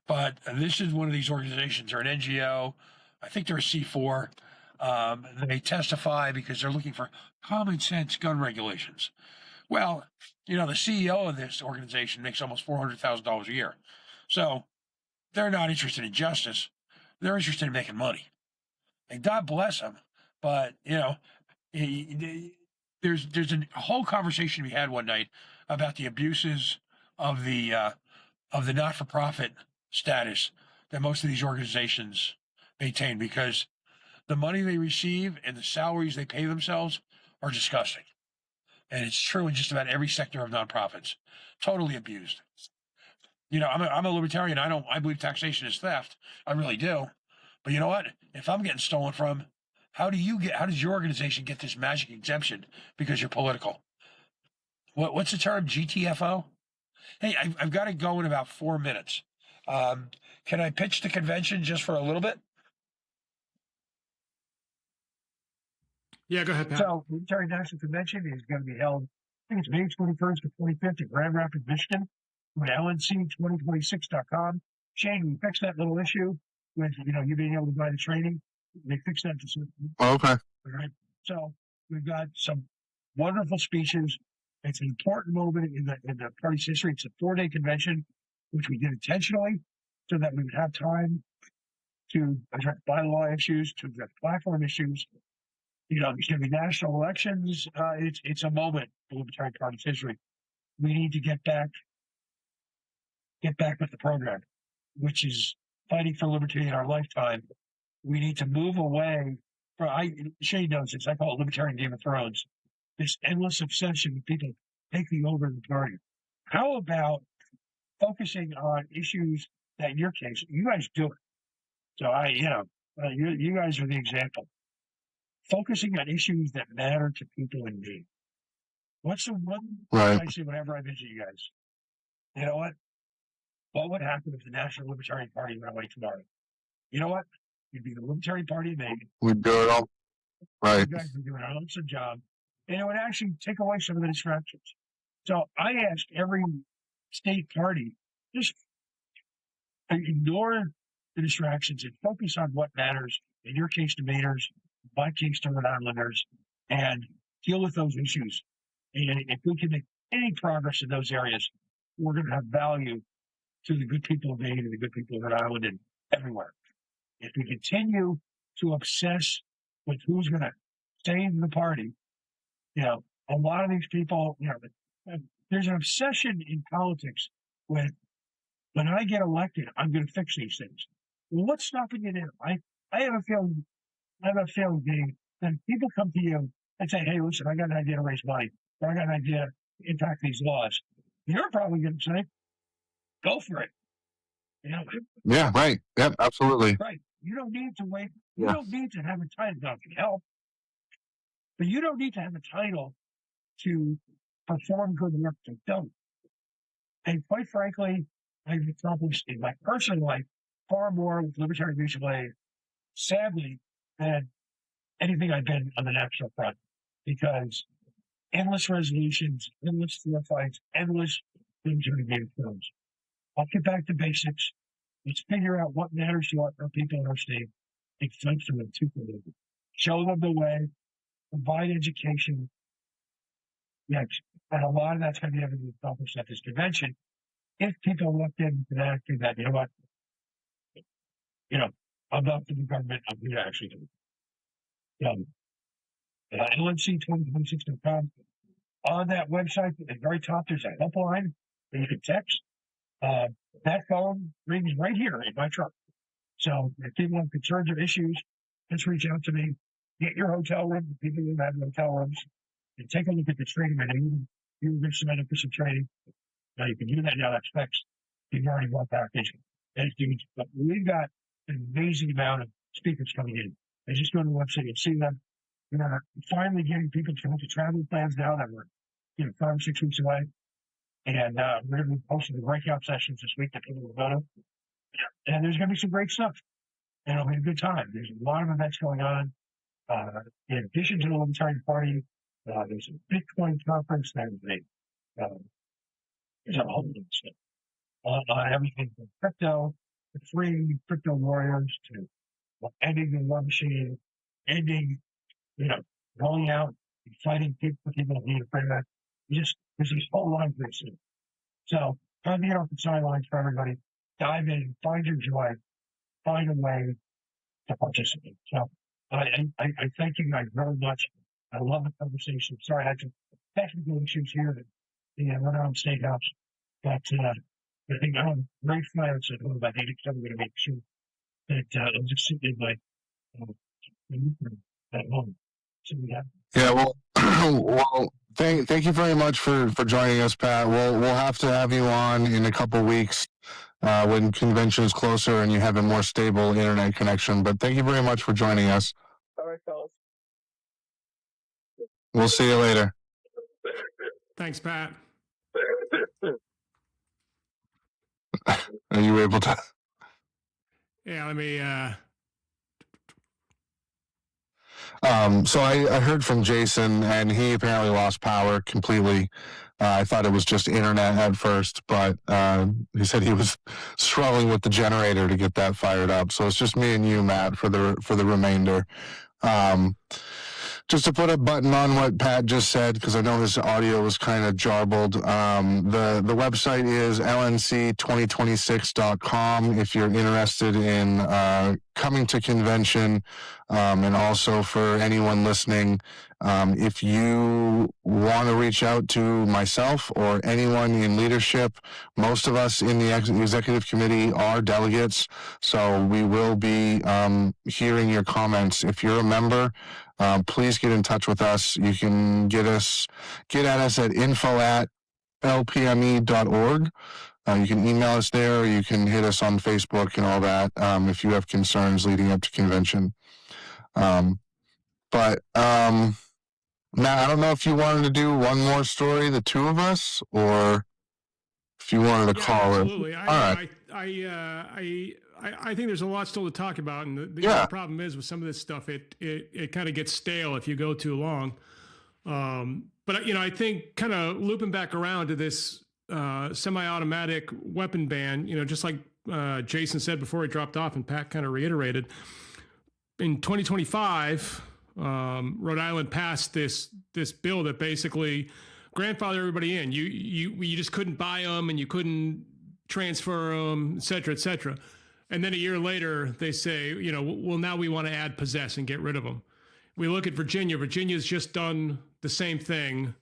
but this is one of these organizations. They're an NGO. I think they're a C4. They testify because they're looking for common sense gun regulations. Well, the CEO of this organization makes almost $400,000 a year. So they're not interested in justice. They're interested in making money. And God bless them. But, there's a whole conversation we had one night about the abuses of the not-for-profit status that most of these organizations maintain, because the money they receive and the salaries they pay themselves are disgusting. And it's true in just about every sector of nonprofits. Totally abused. I'm a libertarian. I believe taxation is theft. I really do. But you know what? If I'm getting stolen from, how does your organization get this magic exemption because you're political? What's the term? GTFO? Hey, I've got to go in about 4 minutes. Can I pitch the convention just for a little bit? Yeah, go ahead, Pat. So, the Military National Convention is going to be held, I think it's May 21st to 25th in Grand Rapids, Michigan. Go to lnc2026.com. Shane, we fixed that little issue with, you being able to buy the training. They fixed that. Okay. All right. So, We've got some wonderful speeches. It's an important moment in the party's history. It's a 4-day convention, which we did intentionally so that we would have time to address bylaw issues, to address platform issues. There's going to be national elections. It's a moment in the Libertarian Party's history. We need to get back with the program, which is fighting for liberty in our lifetime. We need to move away from, Shane knows this, I call it Libertarian Game of Thrones, this endless obsession with people taking over the party. How about focusing on issues that in your case, you guys do it. So you guys are the example. Focusing on issues that matter to people in need. What's the one thing I say whenever I visit you guys? You know what? What would happen if the National Libertarian Party went away tomorrow? You know what? You'd be the Libertarian Party of Maine. We'd do it all. Right. You guys would do an awesome job. And it would actually take away some of the distractions. So I ask every state party, just ignore the distractions and focus on what matters. In your case, to Mainers, in my case, to Rhode Islanders, and deal with those issues. And if we can make any progress in those areas, we're going to have value to the good people of Maine and the good people of Rhode Island and everywhere. If we continue to obsess with who's going to save the party, a lot of these people, there's an obsession in politics with, when I get elected, I'm going to fix these things. Well, what's stopping you there? I have a feeling, Dave, that people come to you and say, hey, listen, I got an idea to raise money, or I got an idea to impact these laws. You're probably going to say, go for it. Yeah, right. Yep, absolutely. Right. You don't need to wait. You don't need to have a title. Now, it can help. But you don't need to have a title to perform good work to don't. And quite frankly, I've accomplished in my personal life far more with Libertarian Mutual Aid, sadly, than anything I've been on the national front. Because endless resolutions, endless field fights, endless Libertarian game films. I'll get back to basics. Let's figure out what matters to our people in our state. Take flights from them too. Show them the way. Provide education. Yes, and a lot of that's going to be able to be accomplished at this convention. If people look into that, you know what? I'm not for the government. I'm here to actually do it. LMC2026.com. On that website, at the very top, there's a helpline that you can text. That phone rings right here in my truck. So if people have concerns or issues, just reach out to me. Get your hotel room. People who have hotel rooms, and take a look at the training menu. You've been submitted for some training. Now you can do that now. That specs you've already bought package. But we've got an amazing amount of speakers coming in. I just go to the website and see them. Finally getting people to look at travel plans now that we're 5 or 6 weeks away. And we're going to be posting the breakout sessions this week that people will go to. And there's going to be some great stuff. And it'll be a good time. There's a lot of events going on. In addition to the Libertarian Party, there's a Bitcoin conference. There's a whole bunch of stuff on everything from crypto to free crypto warriors to ending the war machine, ending, going out and fighting for people who need a free that. There's this whole line for this. So try to get off the sidelines for everybody. Dive in, find your joy, find a way to participate. So I thank you guys very much. I love the conversation. Sorry, I had some technical issues here at the Rhode Island State House. But I think I'm very flat at home. I think I'm going to make sure that I'm just sitting in my at home. So well, thank you very much for joining us, Pat. We'll have to have you on in a couple weeks when convention is closer and you have a more stable internet connection. But thank you very much for joining us. All right, fellas. We'll see you later. Thanks, Pat. Are you able to? Yeah, let me. So I heard from Jason, and he apparently lost power completely. I thought it was just internet at first, but he said he was struggling with the generator to get that fired up. So it's just me and you, Matt, for the remainder. Just to put a button on what Pat just said, because I know his audio was kind of jarbled. The website is lnc2026.com if you're interested in coming to convention, and also for anyone listening, if you want to reach out to myself or anyone in leadership, most of us in the executive committee are delegates, so we will be hearing your comments. If you're a member, please get in touch with us. You can get at us at info@lpme.org. You can email us there, or you can hit us on Facebook and all that if you have concerns leading up to convention. Matt, I don't know if you wanted to do one more story, the two of us, or if you wanted to call absolutely. it. All right. I think there's a lot still to talk about, and the problem is with some of this stuff, it kind of gets stale if you go too long. But I think kind of looping back around to this semi-automatic weapon ban, just like Jason said before he dropped off, and Pat kind of reiterated, in 2025, Rhode Island passed this bill that basically grandfather everybody in. You just couldn't buy them, and you couldn't transfer them, et cetera, et cetera. And then a year later, they say, well, now we want to add possess and get rid of them. We look at Virginia. Virginia's just done the same thing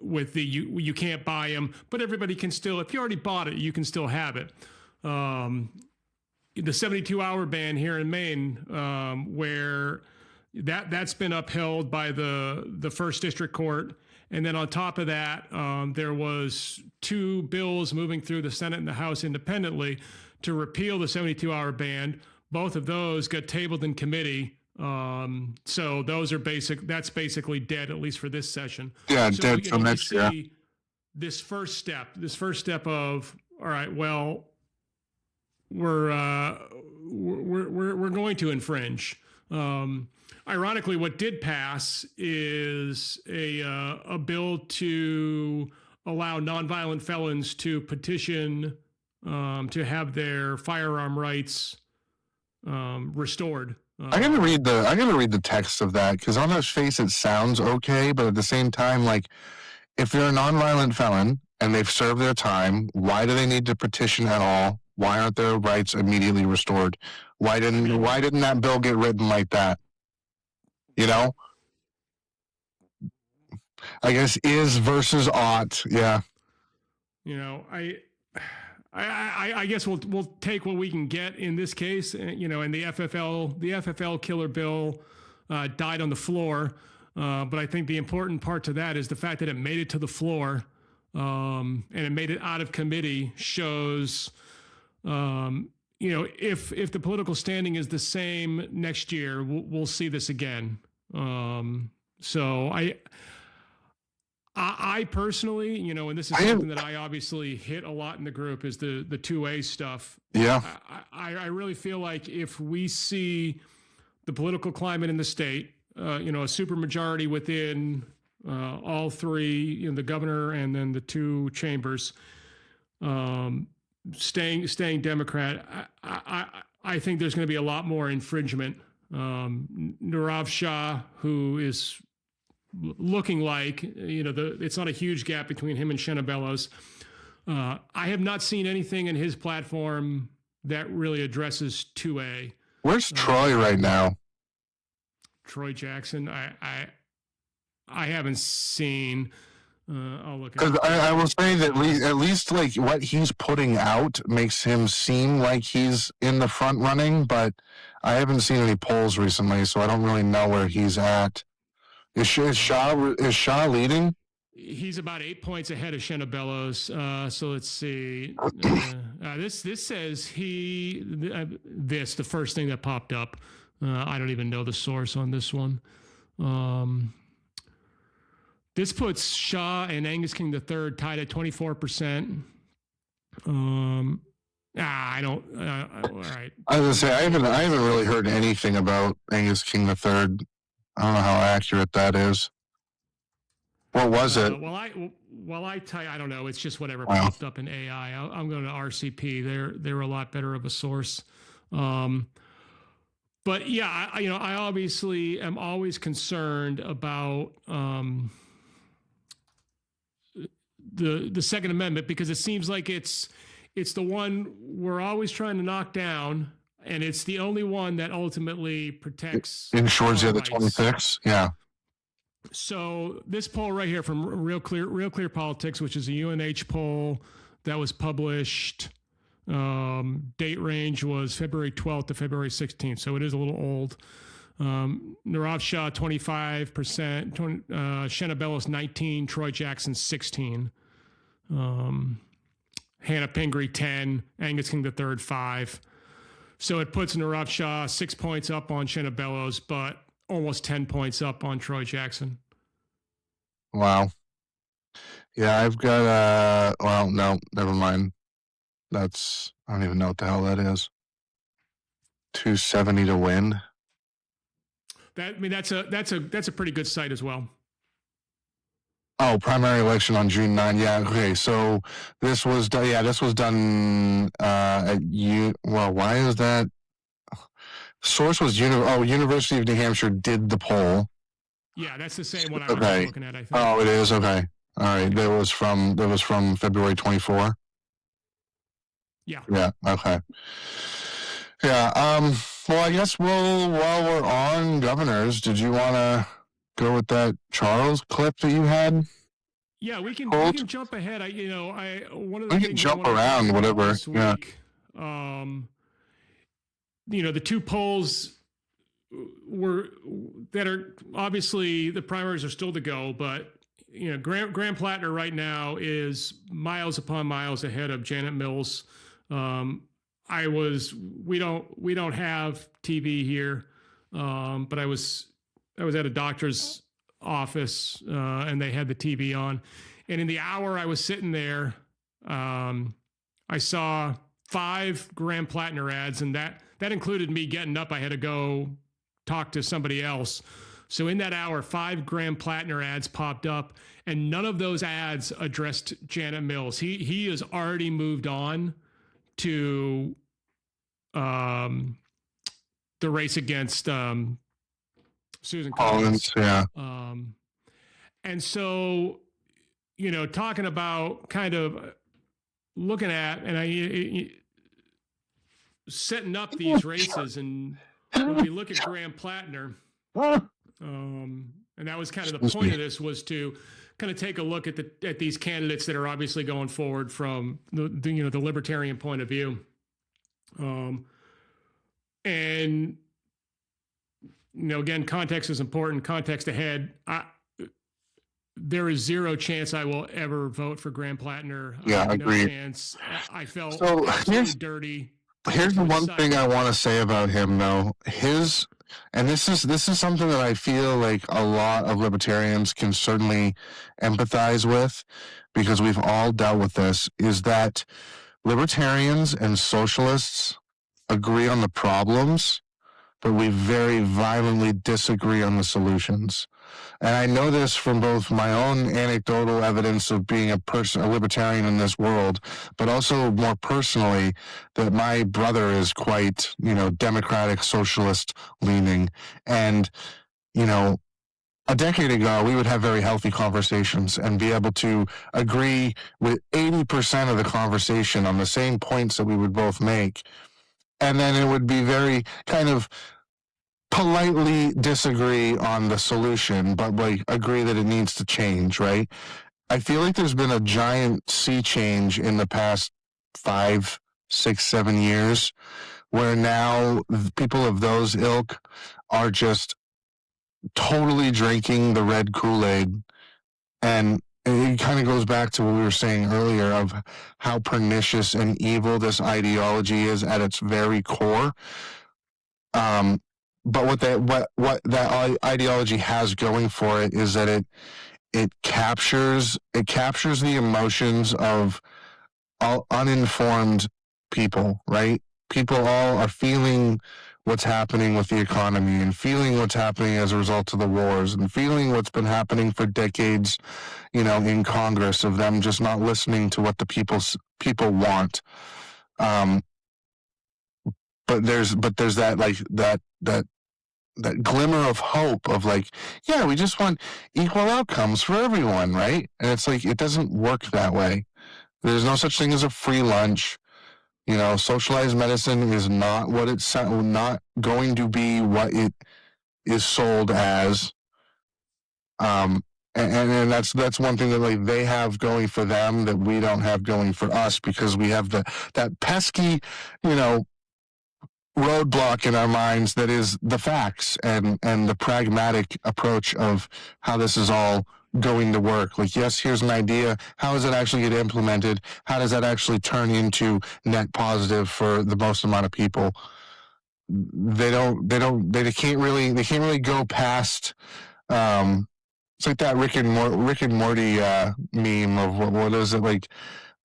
with you can't buy them, but everybody can still, if you already bought it, you can still have it. The 72-hour ban here in Maine, where that's been upheld by the First District Court. And then on top of that, there was two bills moving through the Senate and the House independently to repeal the 72-hour ban. Both of those got tabled in committee. So those are that's basically dead, at least for this session. Yeah, so, dead for next year. This first step of, all right, well, we're going to infringe. Ironically, what did pass is a bill to allow nonviolent felons to petition to have their firearm rights restored. I gotta read the text of that, because on its face it sounds okay, but at the same time, like, if they're a nonviolent felon and they've served their time, why do they need to petition at all? Why aren't their rights immediately restored? Why didn't that bill get written like that? I guess is versus ought. Yeah. I guess we'll take what we can get in this case. And the FFL killer bill died on the floor. But I think the important part to that is the fact that it made it to the floor and it made it out of committee shows, if the political standing is the same next year, we'll see this again. So I personally, and this is something that I obviously hit a lot in the group, is the 2A stuff. Yeah. I really feel like if we see the political climate in the state, a supermajority within all three, the governor and then the two chambers, staying Democrat, I think there's going to be a lot more infringement. Nirav Shah, who is looking like, it's not a huge gap between him and Shenna Bellows. I have not seen anything in his platform that really addresses 2A. Where's Troy right now? Troy Jackson, I haven't seen. I'll look. Because I will say that at least like what he's putting out makes him seem like he's in the front running, but I haven't seen any polls recently, so I don't really know where he's at. Is Shah leading? He's about 8 points ahead of Shenna Bellows. So let's see. This says the first thing that popped up. I don't even know the source on this one. This puts Shah and Angus King III tied at 24%. I don't. All right. I was gonna say I haven't really heard anything about Angus King III. I don't know how accurate that is. What was it? I don't know. It's just whatever popped up in AI. I'm going to RCP. They're a lot better of a source. But yeah, I obviously am always concerned about the Second Amendment, because it seems like it's the one we're always trying to knock down, and it's the only one that ultimately protects ensures the our other rights. 26. Yeah. So this poll right here from Real Clear Politics, which is a UNH poll that was published, date range was February 12th to February 16th. So it is a little old. Nirav Shah, 25%, Shenna Bellows, 19, Troy Jackson, 16. Hannah Pingree, 10, Angus King III, 5. So it puts Nirav Shah 6 points up on Shenna Bellows, but almost 10 points up on Troy Jackson. Wow. Yeah, I've got well, no, never mind. I don't even know what the hell that is. 270 to win. That's a pretty good site as well. Oh, primary election on June 9. Yeah, okay. So this was done. Yeah, this was done at Well, why is that? Source was University of New Hampshire did the poll. Yeah, that's the same one I was looking at, I think. Oh, it is? Okay. All right. That was from February 24. Yeah. Yeah. Okay. Yeah. Well, I guess while we're on governors, did you want to go with that Charles clip that you had? Yeah, we can jump ahead. One of the we things can jump around, whatever. This week, the two polls that are obviously, the primaries are still to go, but Graham Plattner right now is miles upon miles ahead of Janet Mills. We don't have TV here, but I was at a doctor's office and they had the TV on, and in the hour I was sitting there, I saw 5 Graham Plattner ads, and that included me getting up. I had to go talk to somebody else. So in that hour, 5 Graham Plattner ads popped up, and none of those ads addressed Janet Mills. He has already moved on to the race against Susan Collins. Yeah. And so, talking about kind of looking at and setting up these races, and when we look at Graham Plattner, and that was kind of the point of this, was to kind of take a look at these candidates that are obviously going forward from the libertarian point of view, and again, context is important. Context ahead. There is zero chance I will ever vote for Graham Plattner. Yeah, I agree. No chance. I felt so dirty. Here's the one thing I want to say about him, though. And this is something that I feel like a lot of libertarians can certainly empathize with, because we've all dealt with this, is that libertarians and socialists agree on the problems, but we very violently disagree on the solutions. And I know this from both my own anecdotal evidence of being a libertarian in this world, but also more personally that my brother is quite, democratic socialist leaning. And, a decade ago, we would have very healthy conversations and be able to agree with 80% of the conversation on the same points that we would both make. And then it would be very kind of politely disagree on the solution, but agree that it needs to change, right? I feel like there's been a giant sea change in the past 5, 6, 7 years, where now people of those ilk are just totally drinking the red Kool-Aid. And it kind of goes back to what we were saying earlier of how pernicious and evil this ideology is at its very core. But what that ideology has going for it is that it captures the emotions of all uninformed people, right? People all are feeling what's happening with the economy, and feeling what's happening as a result of the wars, and feeling what's been happening for decades, in Congress, of them just not listening to what the people want. But there's that that glimmer of hope of like, yeah, we just want equal outcomes for everyone, right? And it's like, it doesn't work that way. There's no such thing as a free lunch. You know, socialized medicine is not what it's not going to be what it is sold as. And that's one thing that like they have going for them that we don't have going for us, because we have that pesky, you know, roadblock in our minds that is the facts and the pragmatic approach of how this is all going to work. Like, yes, here's an idea. How does it actually get implemented? How does that actually turn into net positive for the most amount of people? They can't really go past. It's like that Rick and Morty meme of what is it like?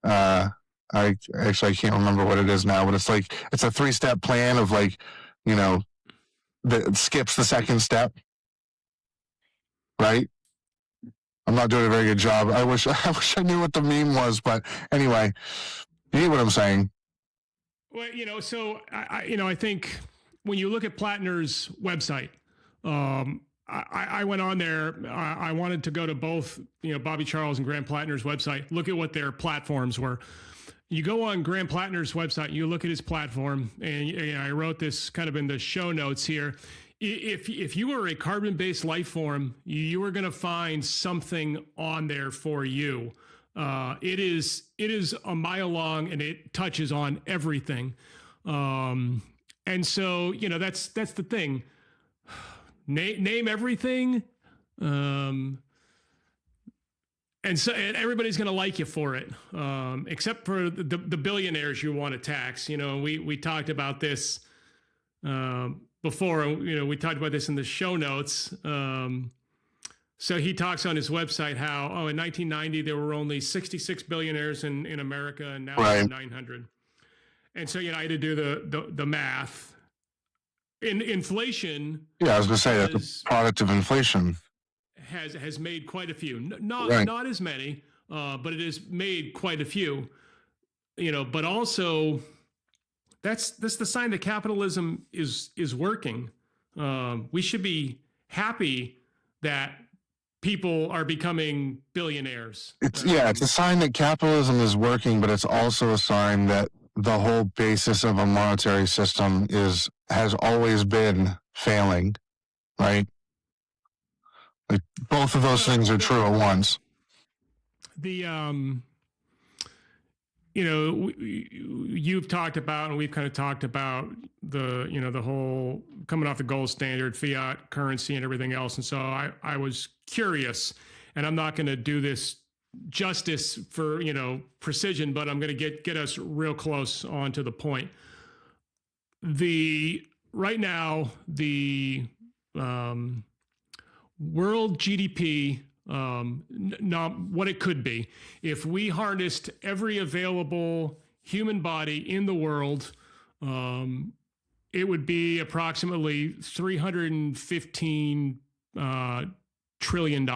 I can't remember what it is now, but it's like it's a 3-step plan of like, you know, that skips the second step, right? I'm not doing a very good job. I wish I knew what the meme was, but anyway, you get what I'm saying. Well, you know, so I think when you look at Plattner's website, I went on there. I wanted to go to both, you know, Bobby Charles and Graham Plattner's website, look at what their platforms were. You go on Graham Plattner's website, you look at his platform, and you know, I wrote this kind of in the show notes here. If you were a carbon-based life form, you are going to find something on there for you. It is a mile long, and it touches on everything. And so, you know, that's the thing. Name everything. And so everybody's going to like you for it, except for the billionaires you want to tax. You know, we talked about this before. You know, we talked about this in the show notes. So he talks on his website how, in 1990 there were only 66 billionaires in America, and now there are 900. And so, you know, I had to do the math. In inflation. Yeah, I was going to say that's a product of inflation. Has made quite a few, not as many, but it has made quite a few, you know. But also, that's the sign that capitalism is working. We should be happy that people are becoming billionaires. It's a sign that capitalism is working, but it's also a sign that the whole basis of a monetary system has always been failing, right? Like, both of those things are true at once. You know, you've talked about, and we've kind of talked about the whole coming off the gold standard, fiat currency, and everything else. And so I was curious, and I'm not going to do this justice for, you know, precision, but I'm going to get us real close onto the point. Right now, the world GDP, not what it could be, if we harnessed every available human body in the world, it would be approximately $315 trillion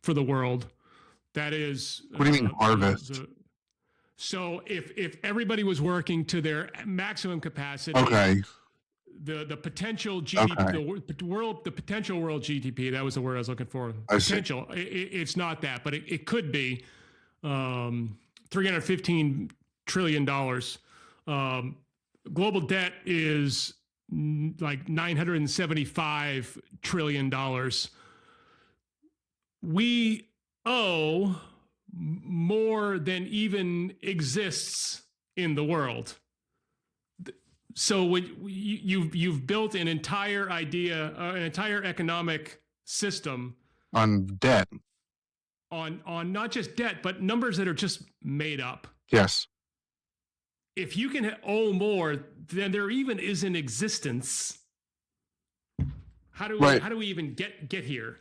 for the world. That is. What do you mean harvest? So if everybody was working to their maximum capacity, okay. The potential GDP, the potential world GDP, that was the word I was looking for. Potential. It's not that, but it could be $315 trillion. Global debt is like $975 trillion. We owe more than even exists in the world. So when you've built an entire idea, an entire economic system on debt, on not just debt, but numbers that are just made up. Yes. If you can owe more than there even is in existence, how do we even get here?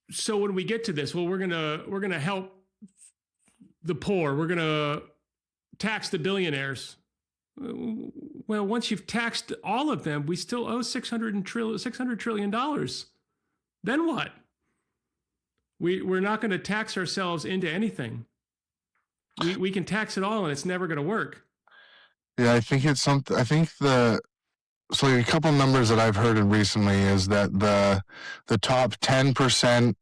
So when we get to this, well, we're gonna help the poor. We're gonna tax the billionaires. Well, once you've taxed all of them, we still owe $600 trillion. Then what? We're not going to tax ourselves into anything. We can tax it all, and it's never going to work. Yeah, I think it's something. I think so a couple numbers that I've heard recently is that the top 10%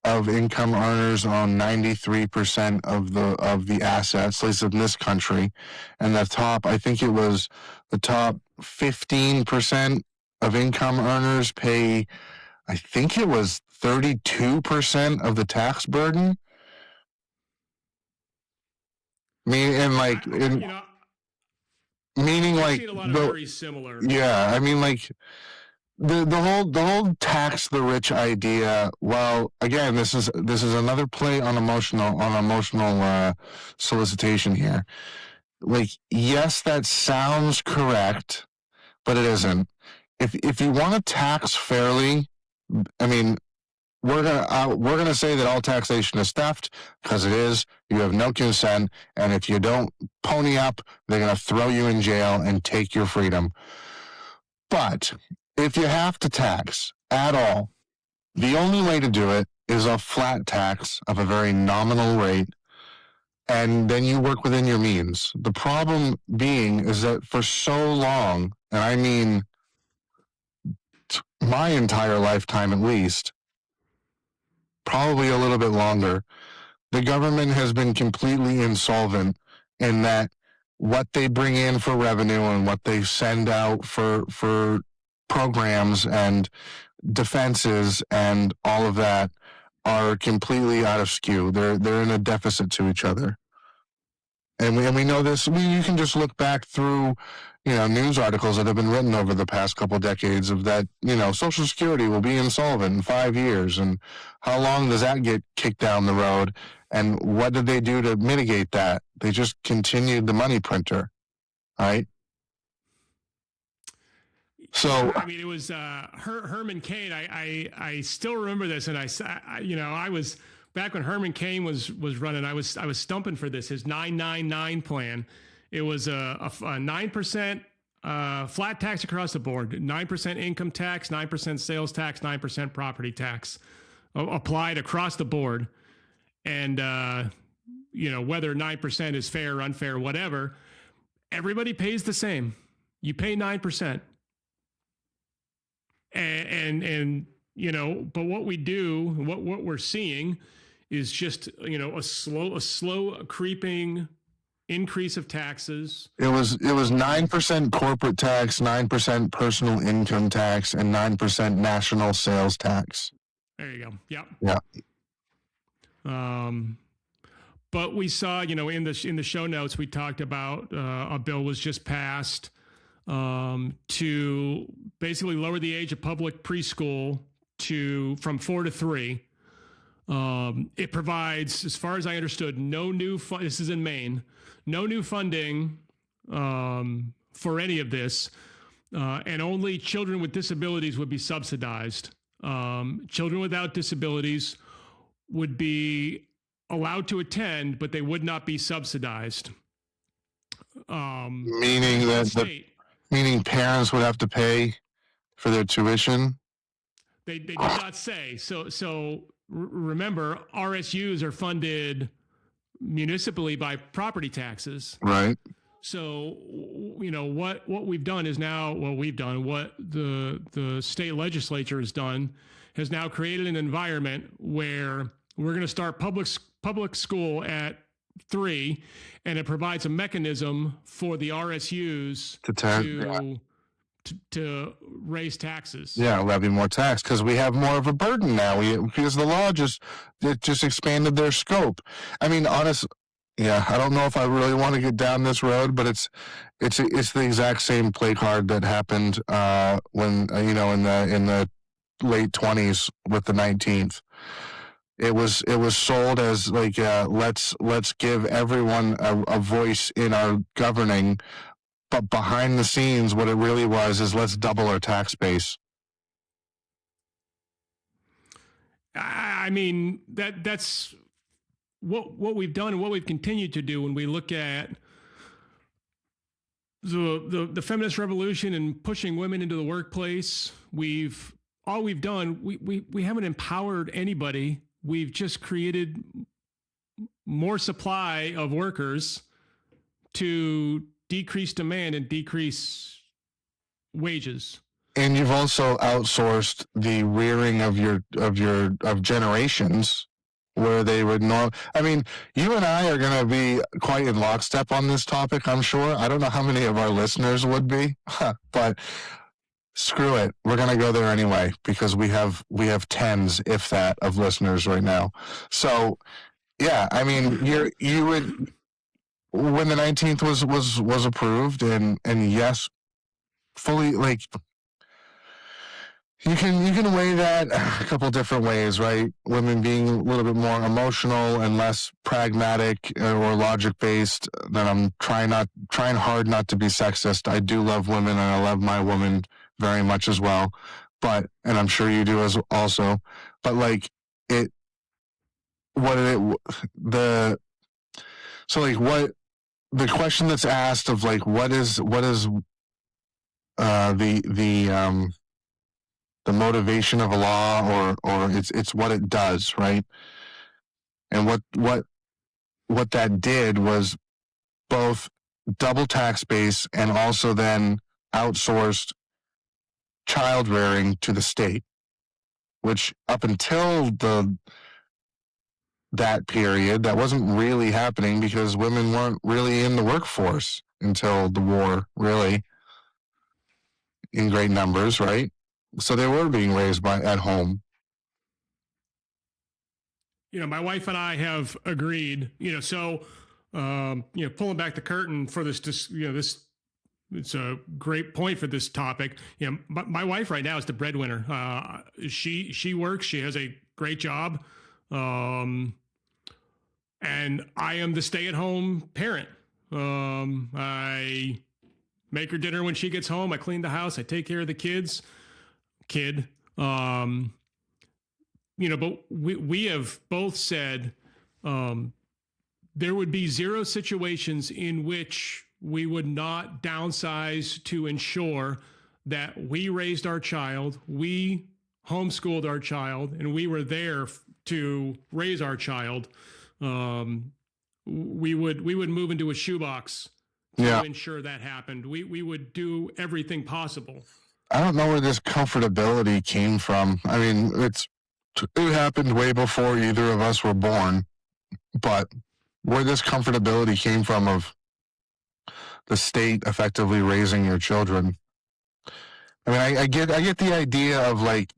of income earners own 93% of the assets, at least in this country, and I think it was the top 15% of income earners pay. I think it was 32% of the tax burden. You know, Meaning I've like seen a lot of very similar. yeah, I mean like the whole tax the rich idea. Well, again, this is another play on emotional solicitation here. Like, yes, that sounds correct, but it isn't. If you want to tax fairly, I mean, we're gonna say that all taxation is theft because it is. You have no consent, and if you don't pony up, they're gonna throw you in jail and take your freedom. But if you have to tax at all, the only way to do it is a flat tax of a very nominal rate, and then you work within your means. The problem being is that for so long, and I mean my entire lifetime at least, probably a little bit longer, the government has been completely insolvent in that what they bring in for revenue and what they send out for programs and defenses and all of that are completely out of skew. They're in a deficit to each other. And we know this. You can just look back through, news articles that have been written over the past couple decades of that. Social Security will be insolvent in 5 years, and how long does that get kicked down the road? And what did they do to mitigate that? They just continued the money printer, right? So I mean, it was Herman Cain. I still remember this, and I was back when Herman Cain was running. I was stumping for this, his 999 plan. It was a 9% flat tax across the board, 9% income tax, 9% sales tax, 9% property tax applied across the board. And whether 9% is fair or unfair, whatever, everybody pays the same. You pay 9%. And but what we do, what we're seeing is just, a slow creeping increase of taxes. It was 9% corporate tax, 9% personal income tax, and 9% national sales tax. There you go. Yep. Yeah. But we saw, in the show notes, we talked about a bill was just passed to basically lower the age of public preschool from 4 to 3. It provides, as far as I understood, no new this is in Maine, no new funding for any of this, and only children with disabilities would be subsidized. Children without disabilities would be allowed to attend, but they would not be subsidized. Meaning meaning parents would have to pay for their tuition? They did not say. So remember, RSUs are funded municipally by property taxes. Right. So, what we've done is now, what the state legislature has done has now created an environment where we're going to start public school at 3, and it provides a mechanism for the RSUs to raise taxes. Yeah, levy more tax because we have more of a burden now. Because the law just expanded their scope. I mean, honestly, yeah, I don't know if I really want to get down this road, but it's the exact same play card that happened when in the late 20s with the 19th. It was sold as like let's give everyone a voice in our governing, but behind the scenes, what it really was is let's double our tax base. I mean that's what we've done and what we've continued to do when we look at the feminist revolution and pushing women into the workplace. We haven't empowered anybody. We've just created more supply of workers to decrease demand and decrease wages. And you've also outsourced the rearing of generations where they would know. I mean, you and I are going to be quite in lockstep on this topic, I'm sure. I don't know how many of our listeners would be, but screw it. We're going to go there anyway because we have tens, if that, of listeners right now. So, yeah, I mean, you would, when the 19th was approved, and yes, fully, like, you can weigh that a couple different ways, right? Women being a little bit more emotional and less pragmatic or logic based. Then I'm trying hard not to be sexist. I do love women and I love my woman very much as well. But, and I'm sure you do as also. But like the question that's asked of like what is the motivation of a law, or it's what it does, right? And what that did was both double tax base and also then outsourced child rearing to the state, which up until that period, that wasn't really happening because women weren't really in the workforce until the war, really, in great numbers, right? So they were being raised at home. You know, my wife and I have agreed, so, pulling back the curtain for this, it's a great point for this topic. My wife right now is the breadwinner. She works, she has a great job. And I am the stay-at-home parent. I make her dinner when she gets home. I clean the house. I take care of the kid. But we have both said there would be zero situations in which we would not downsize to ensure that we raised our child, we homeschooled our child, and we were there to raise our child. We would move into a shoebox to ensure that happened. We would do everything possible. I don't know where this comfortability came from. I mean, it happened way before either of us were born, but where this comfortability came from of the state effectively raising your children. I mean, I get the idea of like,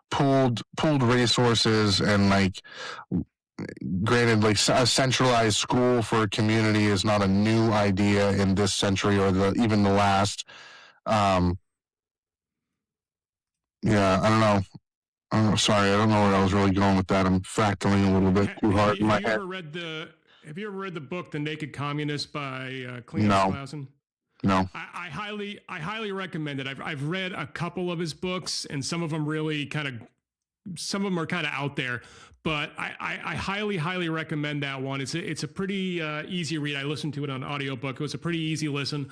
pooled resources and like, granted, like a centralized school for a community is not a new idea in this century or even the last. I don't know. Oh, sorry, I don't know where I was really going with that. I'm factoring a little bit too hard in my head. Have you ever read the book "The Naked Communist" by Cleon Clausen? No. I highly recommend it. I've read a couple of his books, and some of them really some of them are kind of out there. But I highly recommend that one. It's a pretty easy read. I listened to it on audiobook. It was a pretty easy listen.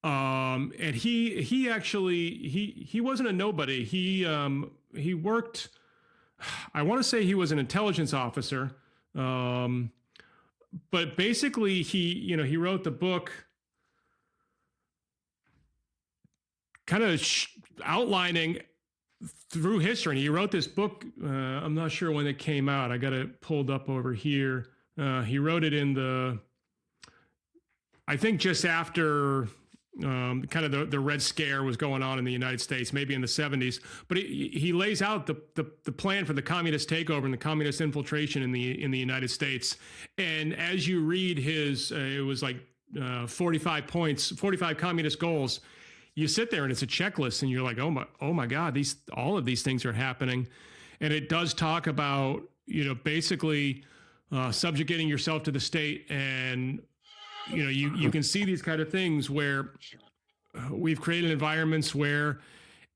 And he actually wasn't a nobody. He worked. I want to say he was an intelligence officer. But basically he wrote the book kind of outlining through history. And he wrote this book. I'm not sure when it came out. I got it pulled up over here. He wrote it I think just after kind of the Red Scare was going on in the United States, maybe in the 70s. But he lays out the plan for the communist takeover and the communist infiltration in the United States. And as you read his, it was like 45 points, 45 communist goals. You sit there and it's a checklist, and you're like, oh my God, all of these things are happening. And it does talk about, basically subjugating yourself to the state. And, you can see these kind of things where we've created environments where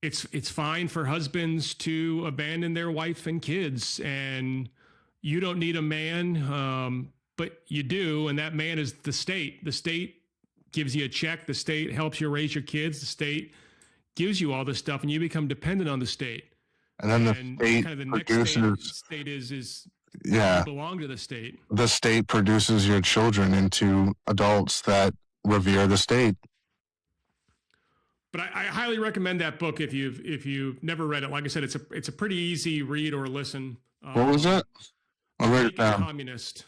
it's fine for husbands to abandon their wife and kids, and you don't need a man, but you do. And that man is the state. The state gives you a check. The state helps you raise your kids. The state gives you all this stuff, and you become dependent on the state. And then the state kind of the produces. Next state is yeah, You belong to the state. the state produces your children into adults that revere the state. But I highly recommend that book if you've never read it. Like I said, it's a pretty easy read or listen. What was it? I'll write it Naked down. Communist.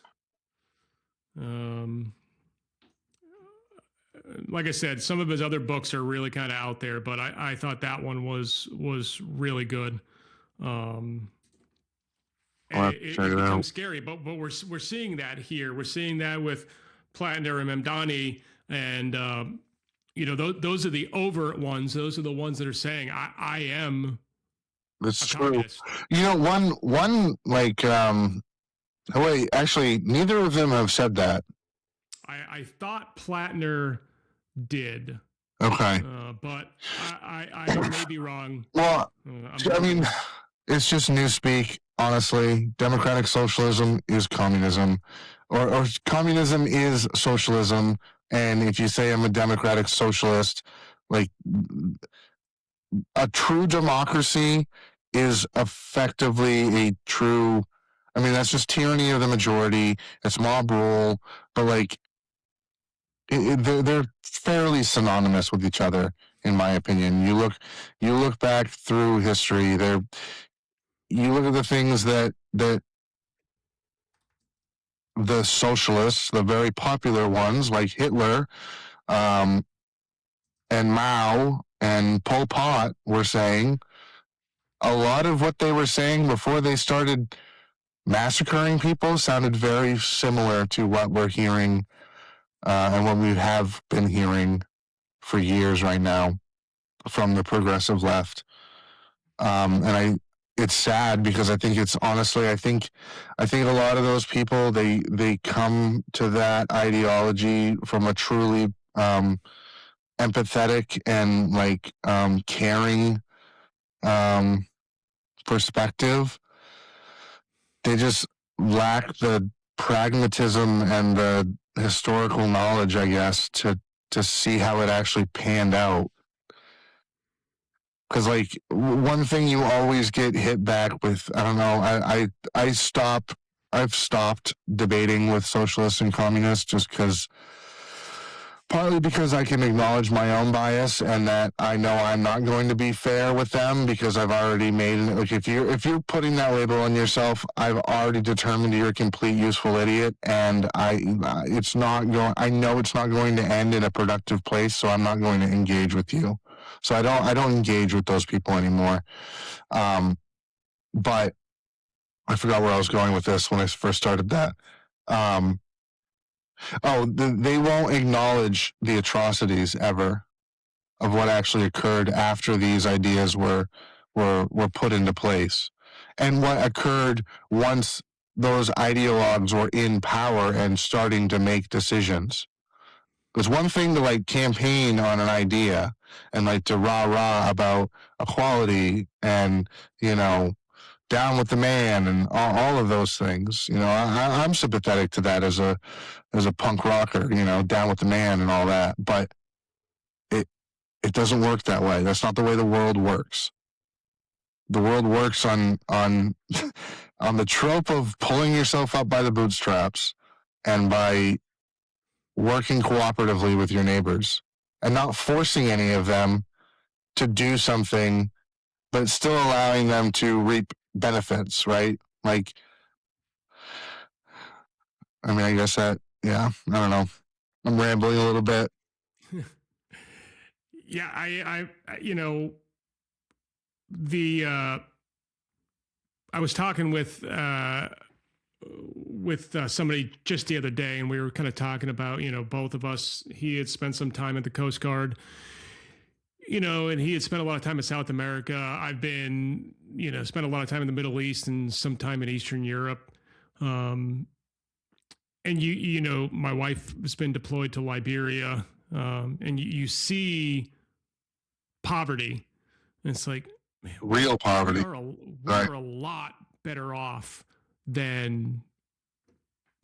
Like I said, some of his other books are really kind of out there, but I thought that one was really good. And it becomes scary, but we're seeing that here. We're seeing that with Plattner and Memdani, and those are the overt ones. Those are the ones that are saying, "I am." That's a true. communist. One like oh wait, actually, neither of them have said that. I thought Plattner did. Okay. But I may be wrong. Well, I mean, it's just newspeak, honestly. Democratic socialism is communism, or communism is socialism. And if you say I'm a democratic socialist, like a true democracy is effectively a true, I mean, that's just tyranny of the majority. It's mob rule, but like they're fairly synonymous with each other, in my opinion. You look back through history. You look at the things that the socialists, the very popular ones like Hitler, and Mao and Pol Pot were saying. A lot of what they were saying before they started massacring people sounded very similar to what we're hearing and what we have been hearing for years right now from the progressive left. It's sad because I think it's honestly, I think a lot of those people, they come to that ideology from a truly empathetic and like caring perspective. They just lack the pragmatism and the historical knowledge, I guess, to see how it actually panned out. Because like one thing you always get hit back with, I don't know, I've stopped debating with socialists and communists just because. Partly because I can acknowledge my own bias and that I know I'm not going to be fair with them because I've already made it. Like if you're putting that label on yourself, I've already determined you're a complete useful idiot, and I know it's not going to end in a productive place, so I'm not going to engage with you. So I don't engage with those people anymore. But I forgot where I was going with this when I first started that. They won't acknowledge the atrocities ever of what actually occurred after these ideas were put into place, and what occurred once those ideologues were in power and starting to make decisions. It's one thing to like campaign on an idea and like to rah about equality and down with the man and all of those things. I'm sympathetic to that as a punk rocker, down with the man and all that. But it doesn't work that way. That's not the way the world works. The world works on on the trope of pulling yourself up by the bootstraps and by working cooperatively with your neighbors and not forcing any of them to do something, but still allowing them to reap benefits, right? Like, I mean, I guess I don't know. I'm rambling a little bit. Yeah, I was talking with somebody just the other day, and we were kind of talking about, both of us, he had spent some time at the Coast Guard, and he had spent a lot of time in South America. I've been, spent a lot of time in the Middle East and some time in Eastern Europe. And my wife has been deployed to Liberia, and you see poverty. And it's like, man, real poverty. We're a lot better off than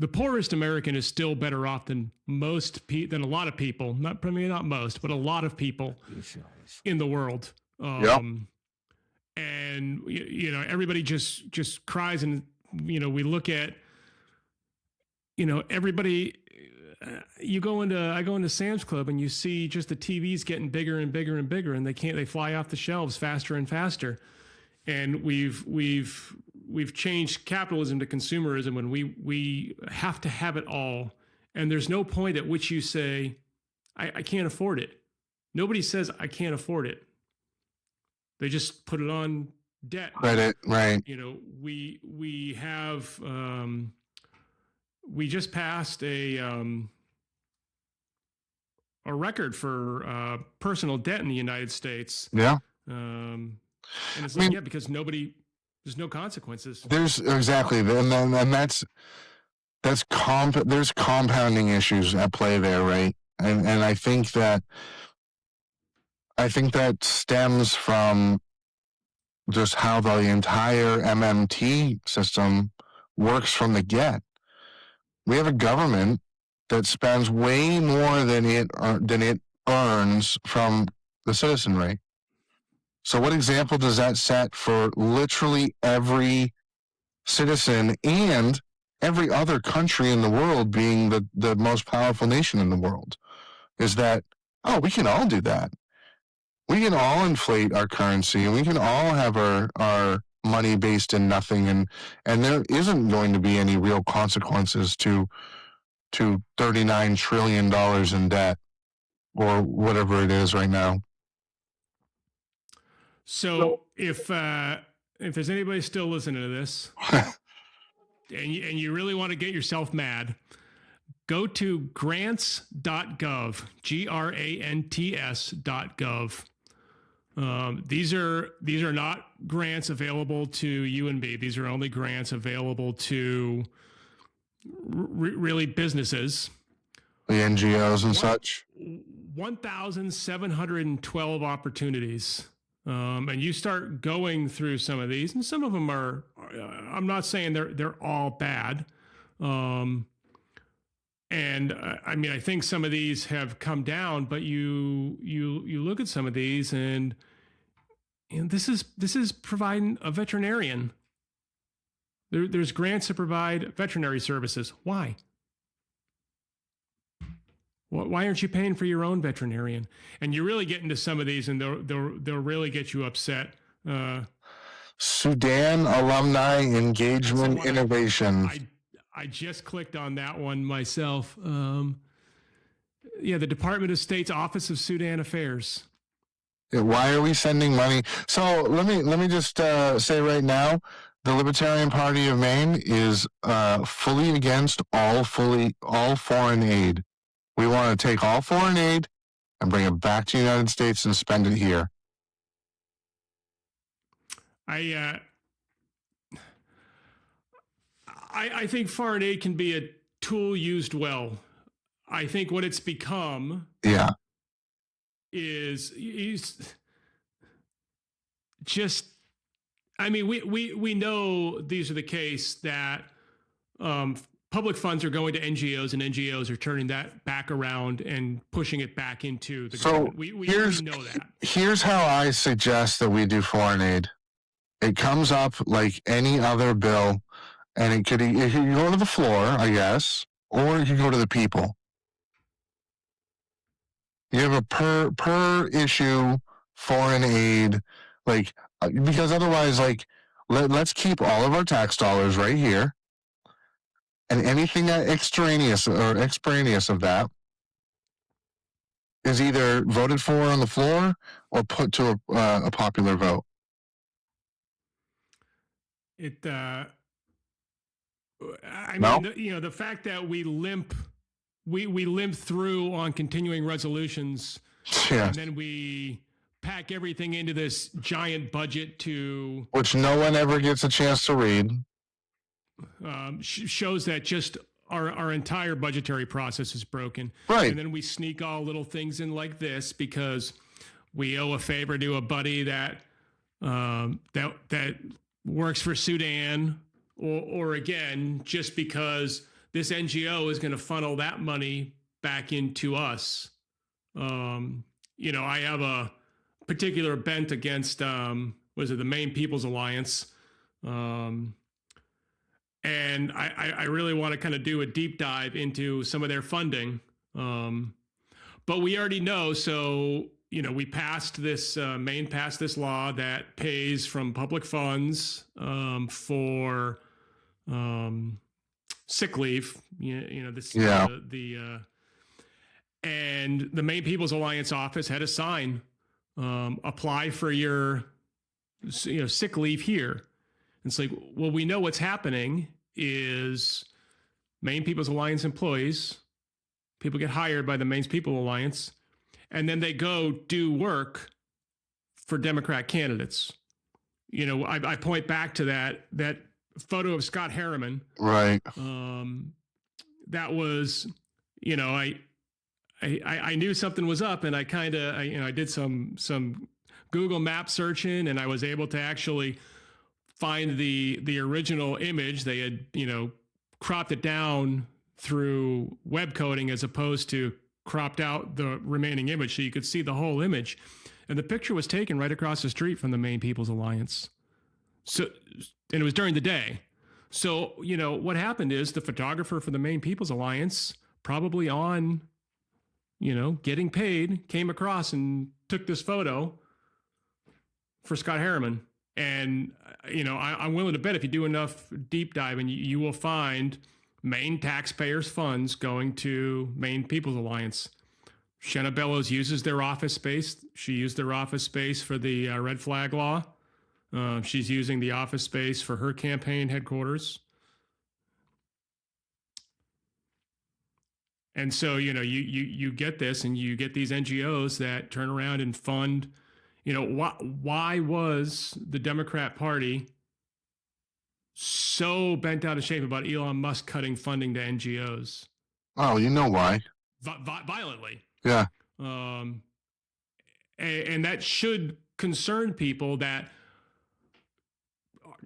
the poorest American is still better off than than a lot of people. Not most, but a lot of people in the world. And everybody just cries and we look at, everybody. I go into Sam's Club and you see just the TVs getting bigger and bigger and bigger, and they fly off the shelves faster and faster. And we've changed capitalism to consumerism, and we have to have it all. And there's no point at which you say, I can't afford it. Nobody says I can't afford it. They just put it on debt. Credit, right? We have we just passed a record for personal debt in the United States. Yeah. And it's because there's no consequences. There's exactly, and there's compounding issues at play there, right? And I think that stems from just how the entire MMT system works from the get. We have a government that spends way more than it earns from the citizenry. So what example does that set for literally every citizen and every other country in the world, being the most powerful nation in the world? Is that, we can all do that. We can all inflate our currency, and we can all have our money based in nothing, and there isn't going to be any real consequences to $39 trillion in debt, or whatever it is right now. So if there's anybody still listening to this, and you really want to get yourself mad, go to grants.gov, grants.gov. These are not grants available to you and me. These are only grants available to really businesses. The NGOs and such. 1,712 opportunities. And you start going through some of these, and some of them are, I'm not saying they're all bad. I think some of these have come down, but you look at some of these, and this is providing a veterinarian. There's grants to provide veterinary services. Why? Why aren't you paying for your own veterinarian? And you really get into some of these, and they'll really get you upset. Sudan Alumni Engagement Innovation. I just clicked on that one myself. The Department of State's Office of Sudan Affairs. Why are we sending money? So let me just say right now, the Libertarian Party of Maine is fully against all foreign aid. We want to take all foreign aid and bring it back to the United States and spend it here. I think foreign aid can be a tool used well. I think what it's become is just, we know these are the case that public funds are going to NGOs, and NGOs are turning that back around and pushing it back into the government. We know that. Here's how I suggest that we do foreign aid. It comes up like any other bill, and it could go to the floor, I guess, or you can go to the people. You have a per issue foreign aid, because otherwise, let's keep all of our tax dollars right here. And anything extraneous of that is either voted for on the floor or put to a popular vote. The fact that we limp through on continuing resolutions, and then we pack everything into this giant budget which no one ever gets a chance to read. Shows that just our entire budgetary process is broken. Right. And then we sneak all little things in like this because we owe a favor to a buddy that works for Sudan, or again, just because this NGO is going to funnel that money back into us. I have a particular bent against, the Maine People's Alliance. and I really want to kind of do a deep dive into some of their funding. But we already know, so, we passed this, Maine passed this law that pays from public funds for sick leave. And the Maine People's Alliance office had a sign, apply for your, sick leave here. It's like, well, we know what's happening is Maine People's Alliance employees, people get hired by the Maine People's Alliance, and then they go do work for Democrat candidates. I point back to that photo of Scott Harriman. Right. That was, I knew something was up, and I did some Google map searching, and I was able to actually find the original image. They had, cropped it down through web coding as opposed to cropped out the remaining image so you could see the whole image. And the picture was taken right across the street from the Maine People's Alliance. So, and it was during the day. So, what happened is the photographer for the Maine People's Alliance, probably on, getting paid, came across and took this photo for Scott Harriman. And, I'm willing to bet if you do enough deep diving, you will find Maine taxpayers' funds going to Maine People's Alliance. Shenna Bellows uses their office space. She used their office space for the red flag law. She's using the office space for her campaign headquarters. And so, you get this, and you get these NGOs that turn around and fund. Why was the Democrat Party so bent out of shape about Elon Musk cutting funding to NGOs? Oh, you know why? Violently. Yeah. And that should concern people that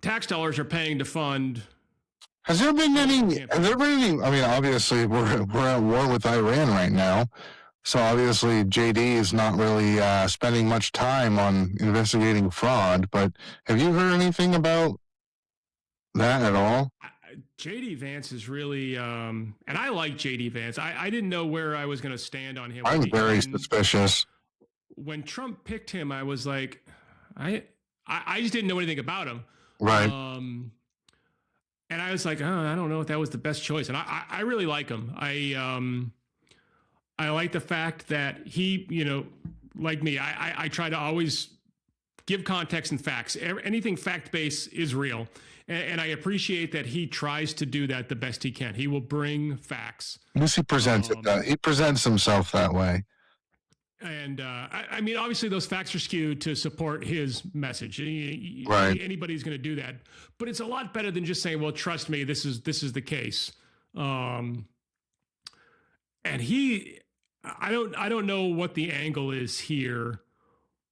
tax dollars are paying to fund. Has there been any? I mean, obviously we're at war with Iran right now, so obviously JD is not really spending much time on investigating fraud. But have you heard anything about that at all? JD Vance is really, and I like JD Vance. I didn't know where I was going to stand on him. I'm very suspicious. When Trump picked him, I was like, I just didn't know anything about him. Right. And I was like, oh, I don't know if that was the best choice. And I really like him. I like the fact that he, like me, I try to always give context and facts. Anything fact-based is real. And I appreciate that he tries to do that the best he can. He will bring facts. Yes, he presents it. He presents himself that way. And I mean, obviously, those facts are skewed to support his message. Right. Anybody's going to do that, but it's a lot better than just saying, "Well, trust me, this is the case." And I don't know what the angle is here.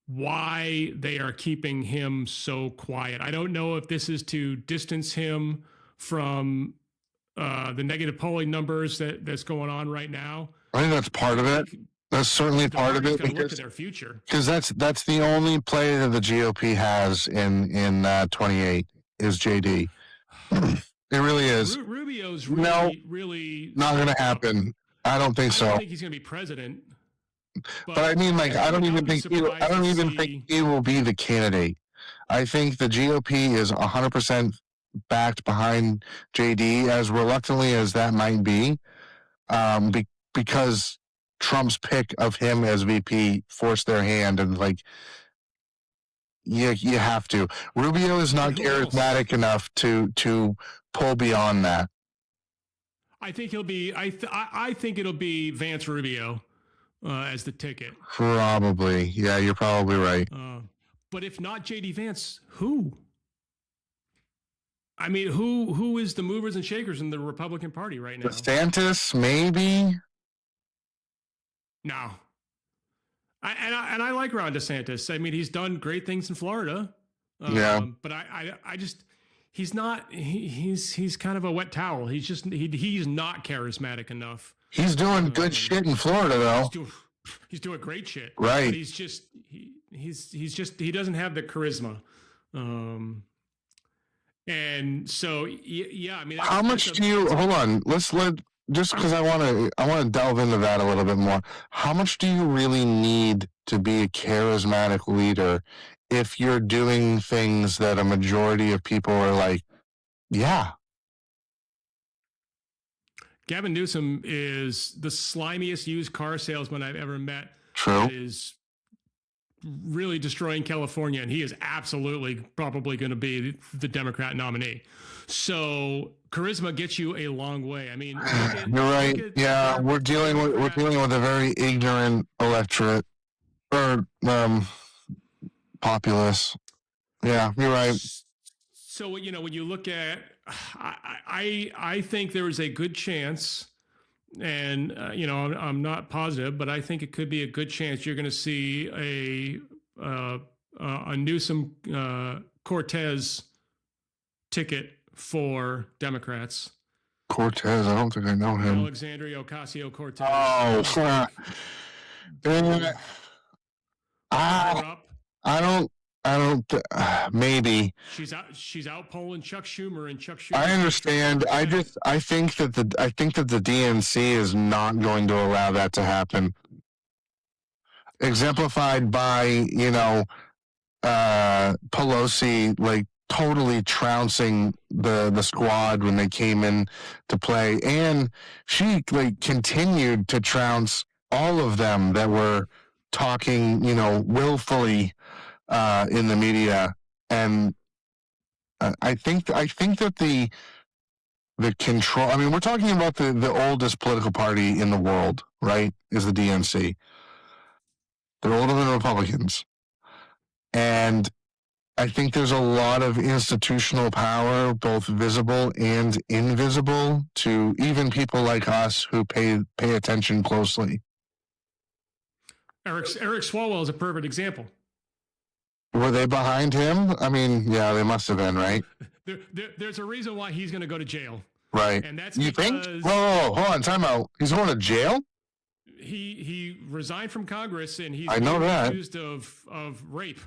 Why they are keeping him so quiet? I don't know if this is to distance him from the negative polling numbers that's going on right now. I think that's part of it. That's certainly part of it because their future. Because that's the only play that the GOP has in 28 is JD. It really is. Rubio's really not going to happen. I don't think so. I don't think he's going to be president. But I mean, like, I don't even think he will be the candidate. I think the GOP is 100% backed behind JD, as reluctantly as that might be, because Trump's pick of him as VP forced their hand, and like, you have to. Rubio is not charismatic enough to pull beyond that. I think he'll be. I think it'll be Vance Rubio as the ticket. Probably, yeah, you're probably right. But if not JD Vance, who? I mean, who is the movers and shakers in the Republican Party right now? DeSantis, maybe. No. I like Ron DeSantis. I mean, he's done great things in Florida. Yeah. But I just, he's not, he's kind of a wet towel. He's just, he's not charismatic enough. He's doing good shit in Florida, though. He's doing great shit. Right. But he's just, he doesn't have the charisma. And so, yeah, I mean, how much do you hold on? Just because I want to delve into that a little bit more. How much do you really need to be a charismatic leader if you're doing things that a majority of people are like, yeah? Gavin Newsom is the slimiest used car salesman I've ever met. True. That is really destroying California, and he is absolutely probably going to be the Democrat nominee. So charisma gets you a long way. I mean, you're right. Yeah, we're dealing with a very ignorant electorate or populace. Yeah, you're right. So when you look at, I think there is a good chance, and I'm not positive, but I think it could be a good chance you're going to see a Newsom Cortez ticket for Democrats. Cortez, I don't think I know him. Alexandria Ocasio-Cortez. Oh, I don't. Maybe she's out polling Chuck Schumer, and Chuck Schumer. I understand. I think that the DNC is not going to allow that to happen. Exemplified by Pelosi like totally trouncing the squad when they came in to play, and she like continued to trounce all of them that were talking willfully in the media. And I think that the control, I mean, we're talking about the oldest political party in the world, right, is the DNC. They're older than Republicans. And I think there's a lot of institutional power, both visible and invisible, to even people like us who pay attention closely. Eric Swalwell is a perfect example. Were they behind him? I mean, yeah, they must have been, right? There's a reason why he's going to go to jail. Right. And that's you because think? Hold on, time out. He's going to jail? He resigned from Congress, and he's accused of rape.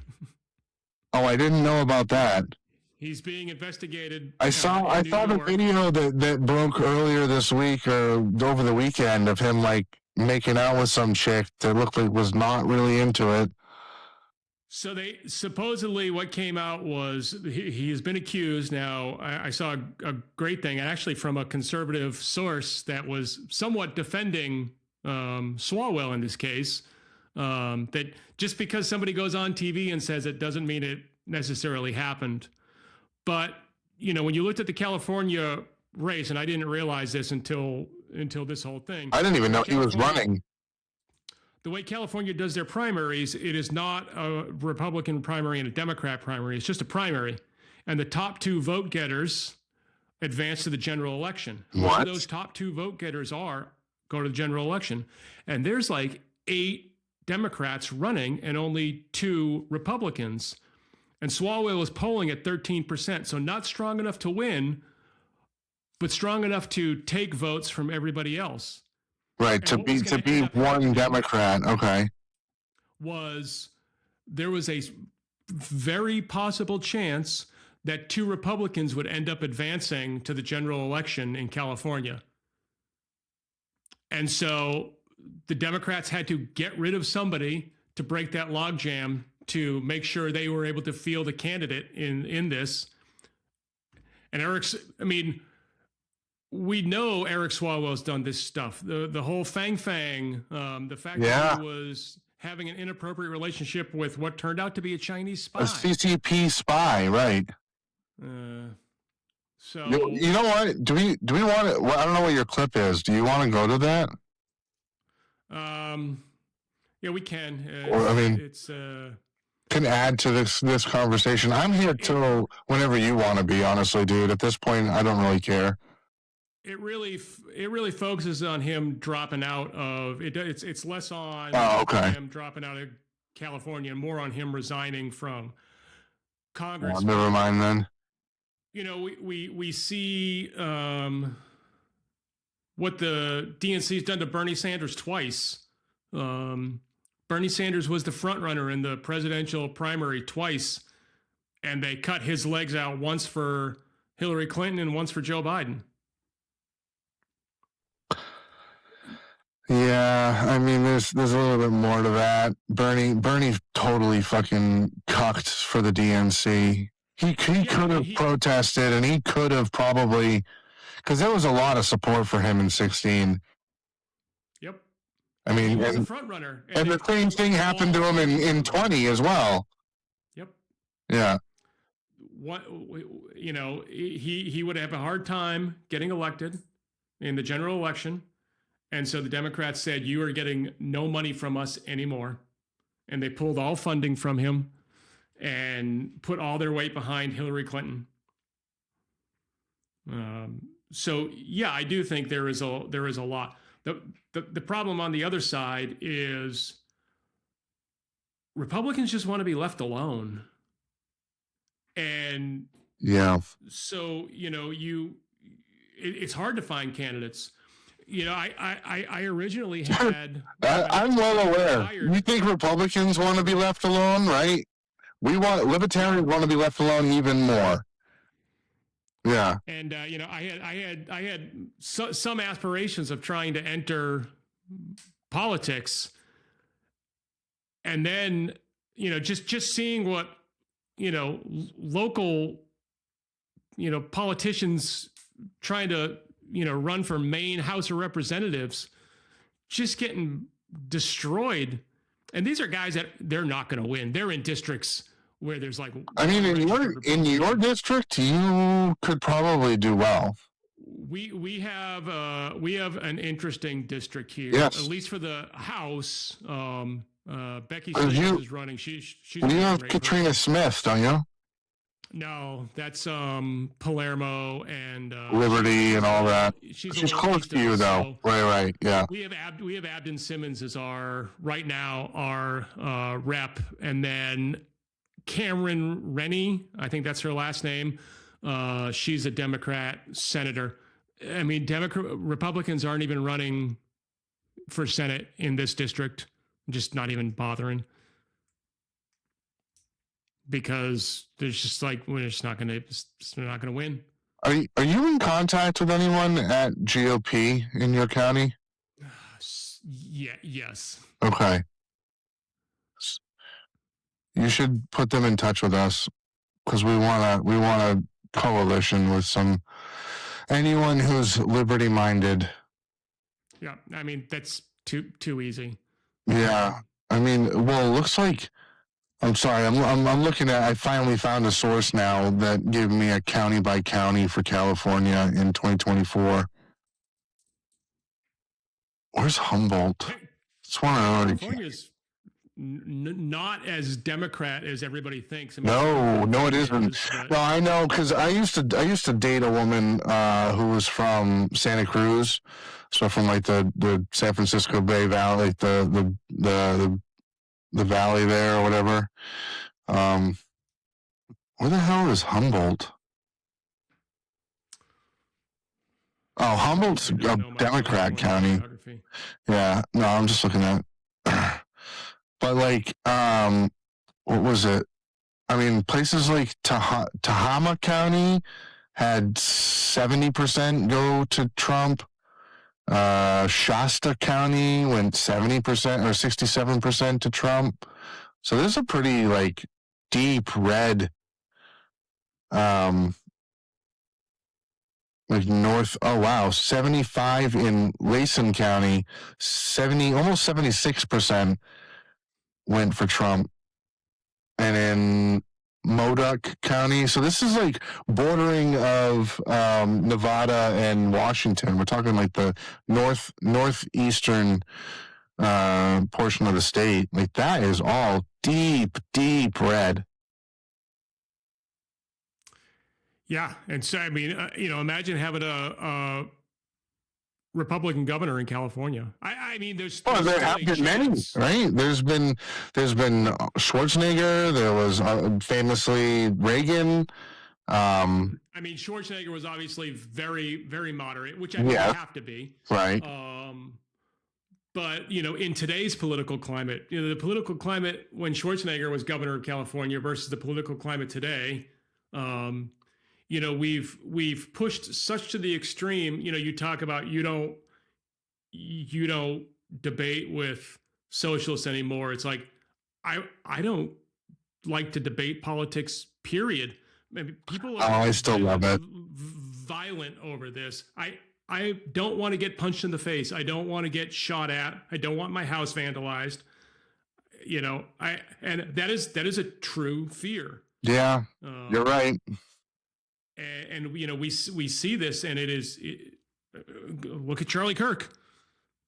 Oh, I didn't know about that. He's being investigated. I saw the video that broke earlier this week or over the weekend of him like making out with some chick that looked like was not really into it. So they supposedly what came out was he has been accused. Now I saw a great thing, actually from a conservative source that was somewhat defending Swalwell in this case. That just because somebody goes on TV and says it doesn't mean it necessarily happened. But when you looked at the California race, and I didn't realize this until this whole thing. I didn't even know he was running. The way California does their primaries, it is not a Republican primary and a Democrat primary. It's just a primary. And the top two vote getters advance to the general election. What? Whoever those top two vote getters are, go to the general election. And there's like 8 Democrats running and only 2 Republicans. And Swalwell is polling at 13%. So not strong enough to win, but strong enough to take votes from everybody else. Right, to be one Democrat, okay. There was a very possible chance that 2 Republicans would end up advancing to the general election in California. And so the Democrats had to get rid of somebody to break that logjam to make sure they were able to field a candidate in this. And we know Eric Swalwell's done this stuff. The whole Fang, the fact that he was having an inappropriate relationship with what turned out to be a Chinese spy. A CCP spy, right. So you know what? Do we want to, well, I don't know what your clip is. Do you want to go to that? Yeah, we can. It's can add to this conversation. I'm here till whenever you want to be, honestly, dude. At this point, I don't really care. It really focuses on him dropping out of it. It's less on him dropping out of California and more on him resigning from Congress. Never mind then. We see what the DNC's done to Bernie Sanders twice. Bernie Sanders was the front runner in the presidential primary twice, and they cut his legs out once for Hillary Clinton and once for Joe Biden. Yeah, I mean, there's a little bit more to that. Bernie totally fucking cucked for the DNC. He could have protested, and he could have probably, because there was a lot of support for him in 2016. Yep. I mean, he was a front runner, and the same thing happened to him in 2020 as well. Yep. Yeah. What, you know, he would have a hard time getting elected in the general election. And so the Democrats said, you are getting no money from us anymore. And they pulled all funding from him and put all their weight behind Hillary Clinton. So, yeah, I do think there is a lot. The problem on the other side is Republicans just want to be left alone. And yeah, so, you know, it's hard to find candidates. You know, I originally had. I'm well aware. You think Republicans want to be left alone, right? Libertarians want to be left alone even more. Yeah. And you know, I had some aspirations of trying to enter politics, and then, you know, just seeing what, you know, local, you know, politicians trying to, you know, run for Maine House of Representatives, just getting destroyed. And these are guys that they're not going to win. They're in districts where there's like, I mean, in your district, you could probably do well. We have an interesting district here, yes. At least for the House. Becky Stevens is running. She's you have Katrina Smith, don't you? No, that's Palermo and Liberty and all that. She's close to you, though. So right, yeah. We have Abden Simmons as our rep, and then Cameron Rennie, I think that's her last name. She's a Democrat senator. I mean, Republicans aren't even running for Senate in this district, just not even bothering. Because there's just like, we're not going to win. Are you in contact with anyone at GOP in your county? Yeah. Yes. Okay. You should put them in touch with us, because we want a coalition with anyone who's liberty minded. Yeah, I mean, that's too easy. Yeah, I mean, well, it looks like. I'm sorry. I'm looking at. I finally found a source now that gave me a county by county for California in 2024. Where's Humboldt? It's one of California's not as Democrat as everybody thinks. I mean, no, it isn't. No, I know, because I used to date a woman who was from Santa Cruz, so from like the San Francisco Bay Valley, the valley there or whatever. Where the hell is Humboldt? Oh, Humboldt's a Democrat county. Yeah, no, I'm just looking at. But like, what was it? I mean, places like Tehama County had 70% go to Trump. Shasta County went 70% or 67% to Trump. So there's a pretty like deep red, like north. Oh wow, 75 in Layson County, almost 76% went for Trump, and in Modoc County. So this is like bordering of Nevada and Washington. We're talking like the northeastern portion of the state. Like that is all deep red. Yeah, and so I mean, you know, imagine having a Republican governor in California. I mean, there's there have been many, right? There's been Schwarzenegger. There was famously Reagan. I mean, Schwarzenegger was obviously very, very moderate, which I think have to be, right? But you know, in today's political climate, you know, the political climate when Schwarzenegger was governor of California versus the political climate today, we've pushed such to the extreme. You talk about you don't debate with socialists anymore. It's like I don't like to debate politics, period. People are I still love it. Violent over this. I don't want to get punched in the face. I don't want to get shot at. I don't want my house vandalized. And that is a true fear. Yeah, you're right. And we see this, and look at Charlie Kirk.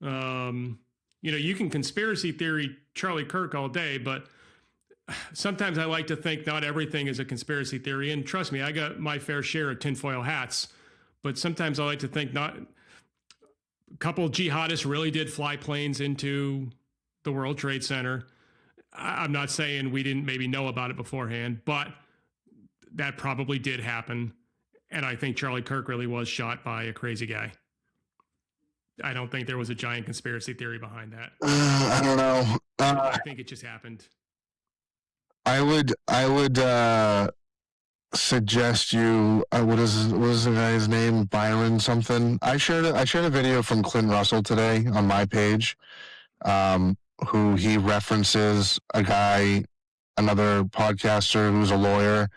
You can conspiracy theory Charlie Kirk all day, but sometimes I like to think not everything is a conspiracy theory. And trust me, I got my fair share of tinfoil hats, but sometimes I like to think not. A couple of jihadists really did fly planes into the World Trade Center. I'm not saying we didn't maybe know about it beforehand, but that probably did happen. And I think Charlie Kirk really was shot by a crazy guy. I don't think there was a giant conspiracy theory behind that. I don't know. I think it just happened. I would suggest you. What is the guy's name? Byron something. I shared a video from Clint Russell today on my page, who he references a guy, another podcaster who's a lawyer,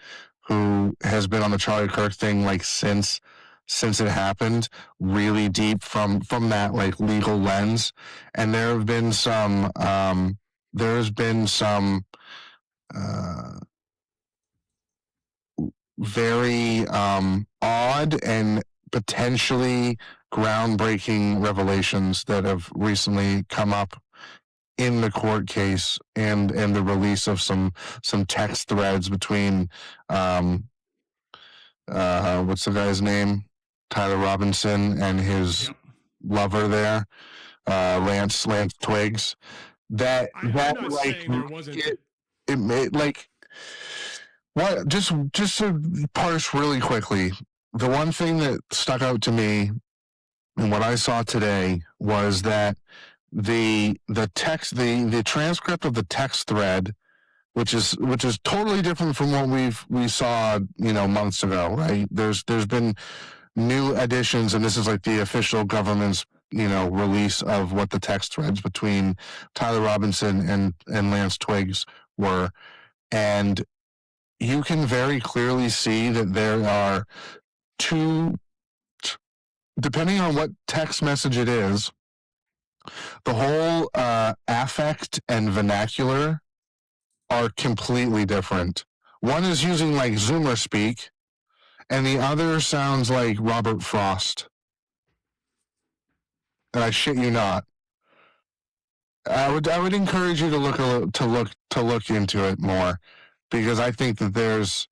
who has been on the Charlie Kirk thing like since it happened, really deep from that like legal lens, and there has been some very odd and potentially groundbreaking revelations that have recently come up in the court case and the release of some text threads between what's the guy's name? Tyler Robinson and his lover there, Lance Twiggs. That not like saying there wasn't. It made like what just to parse really quickly. The one thing that stuck out to me and what I saw today was that the text, the transcript of the text thread, which is totally different from what we saw months ago, right? There's been new additions, and this is like the official government's release of what the text threads between Tyler Robinson and Lance Twiggs were, and you can very clearly see that there are two, depending on what text message it is, the whole affect and vernacular are completely different. One is using like Zoomer speak, and the other sounds like Robert Frost. And I shit you not. I would encourage you to look into it more, because I think that there's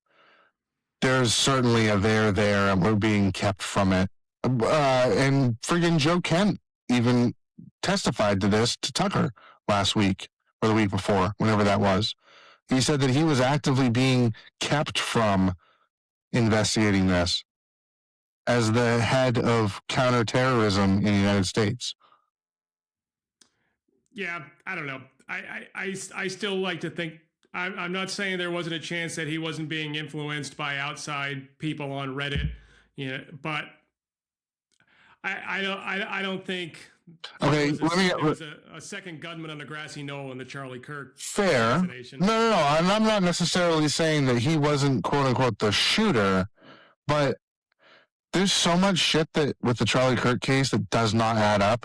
certainly a there, and we're being kept from it. And friggin' Joe Kent even testified to this to Tucker last week or the week before, whenever that was. He said that he was actively being kept from investigating this as the head of counterterrorism in the United States. Yeah, I don't know. I still like to think. I'm not saying there wasn't a chance that he wasn't being influenced by outside people on Reddit, but I don't think. Okay, there was a second gunman on the grassy knoll in the Charlie Kirk fair. No, and I'm not necessarily saying that he wasn't quote unquote the shooter, but there's so much shit that with the Charlie Kirk case that does not add up.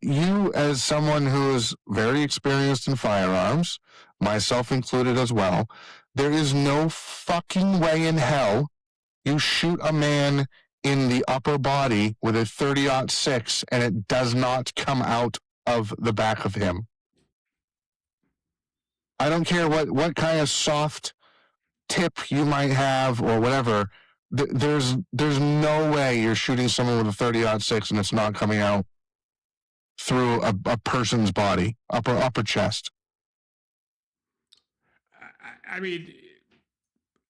You, as someone who is very experienced in firearms, myself included as well, there is no fucking way in hell you shoot a man in the upper body with a 30-06 and it does not come out of the back of him. I don't care what kind of soft tip you might have or whatever. There's no way you're shooting someone with a 30-06 and it's not coming out through a person's body, upper chest. I mean,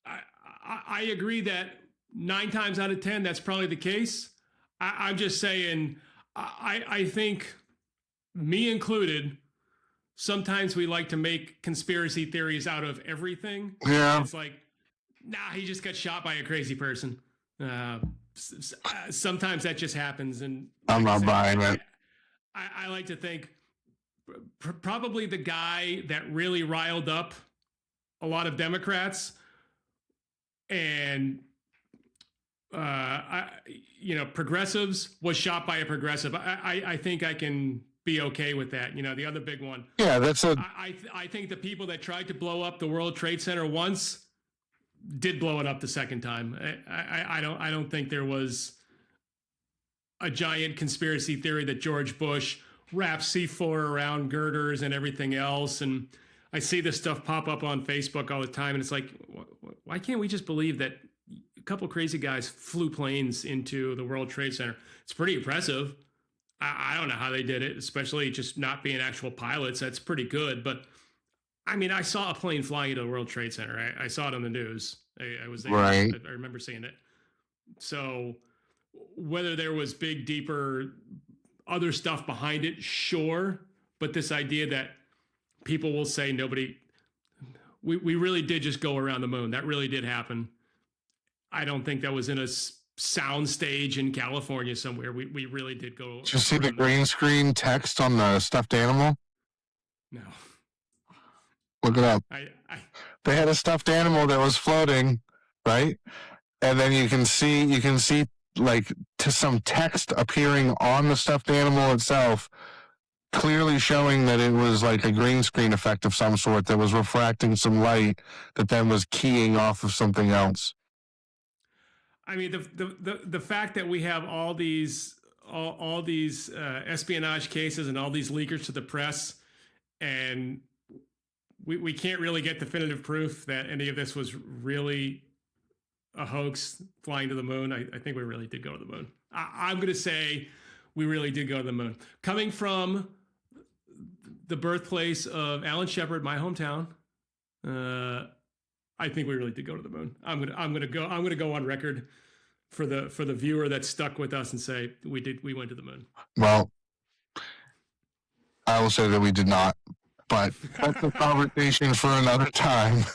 I agree that 9 times out of 10, that's probably the case. I'm just saying, I think, me included, sometimes we like to make conspiracy theories out of everything. Yeah. It's like, Nah, he just got shot by a crazy person. Sometimes that just happens, and I'm not buying it. I like to think probably the guy that really riled up a lot of Democrats and progressives was shot by a progressive. I think I can be okay with that. The other big one. Yeah, that's a. I think the people that tried to blow up the World Trade Center once did blow it up the second time. I don't think there was a giant conspiracy theory that George Bush wrapped C4 around girders and everything else. And I see this stuff pop up on Facebook all the time, and it's like, why can't we just believe that a couple crazy guys flew planes into the World Trade Center? It's pretty impressive. I don't know how they did it, especially just not being actual pilots. That's pretty good. But I mean, I saw a plane flying into the World Trade Center. I saw it on the news. I was there. Right. I remember seeing it. So whether there was big, deeper, other stuff behind it, sure. But this idea that people will say we really did just go around the moon. That really did happen. I don't think that was in a sound stage in California somewhere. We really did go. Did you see the green screen text on the stuffed animal? No. Look it up. They had a stuffed animal that was floating, right? And then you can see like to some text appearing on the stuffed animal itself, clearly showing that it was like a green screen effect of some sort that was refracting some light that then was keying off of something else. I mean, the fact that we have all these espionage cases and all these leakers to the press, and we can't really get definitive proof that any of this was really a hoax flying to the moon. I think we really did go to the moon. I'm going to say we really did go to the moon. Coming from the birthplace of Alan Shepard, my hometown, I think we really did go to the moon. I'm gonna go on record for the viewer that's stuck with us and say we went to the moon. Well, I will say that we did not, but that's a conversation for another time.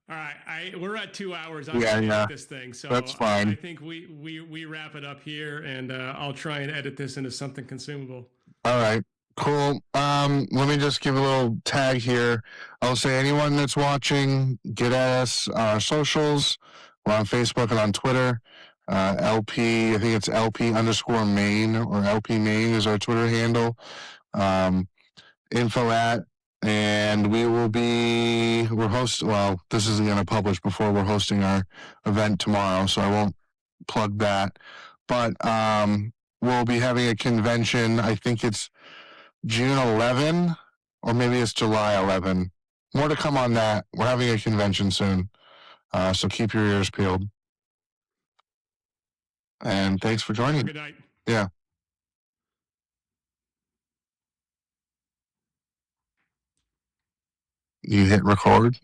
All right, we're at 2 hours. Yeah. This thing, so that's fine. I think we wrap it up here, and I'll try and edit this into something consumable. All right, cool. Let me just give a little tag here. I'll say anyone that's watching, get at us on our socials. We're on Facebook and on Twitter. LP, I think it's LP_Maine or LP Maine is our Twitter handle. Info at. And we're hosting, well, this isn't going to publish before we're hosting our event tomorrow, so I won't plug that. But we'll be having a convention, I think it's June 11, or maybe it's July 11. More to come on that. We're having a convention soon, so keep your ears peeled. And thanks for joining. Good night. Yeah. You hit record.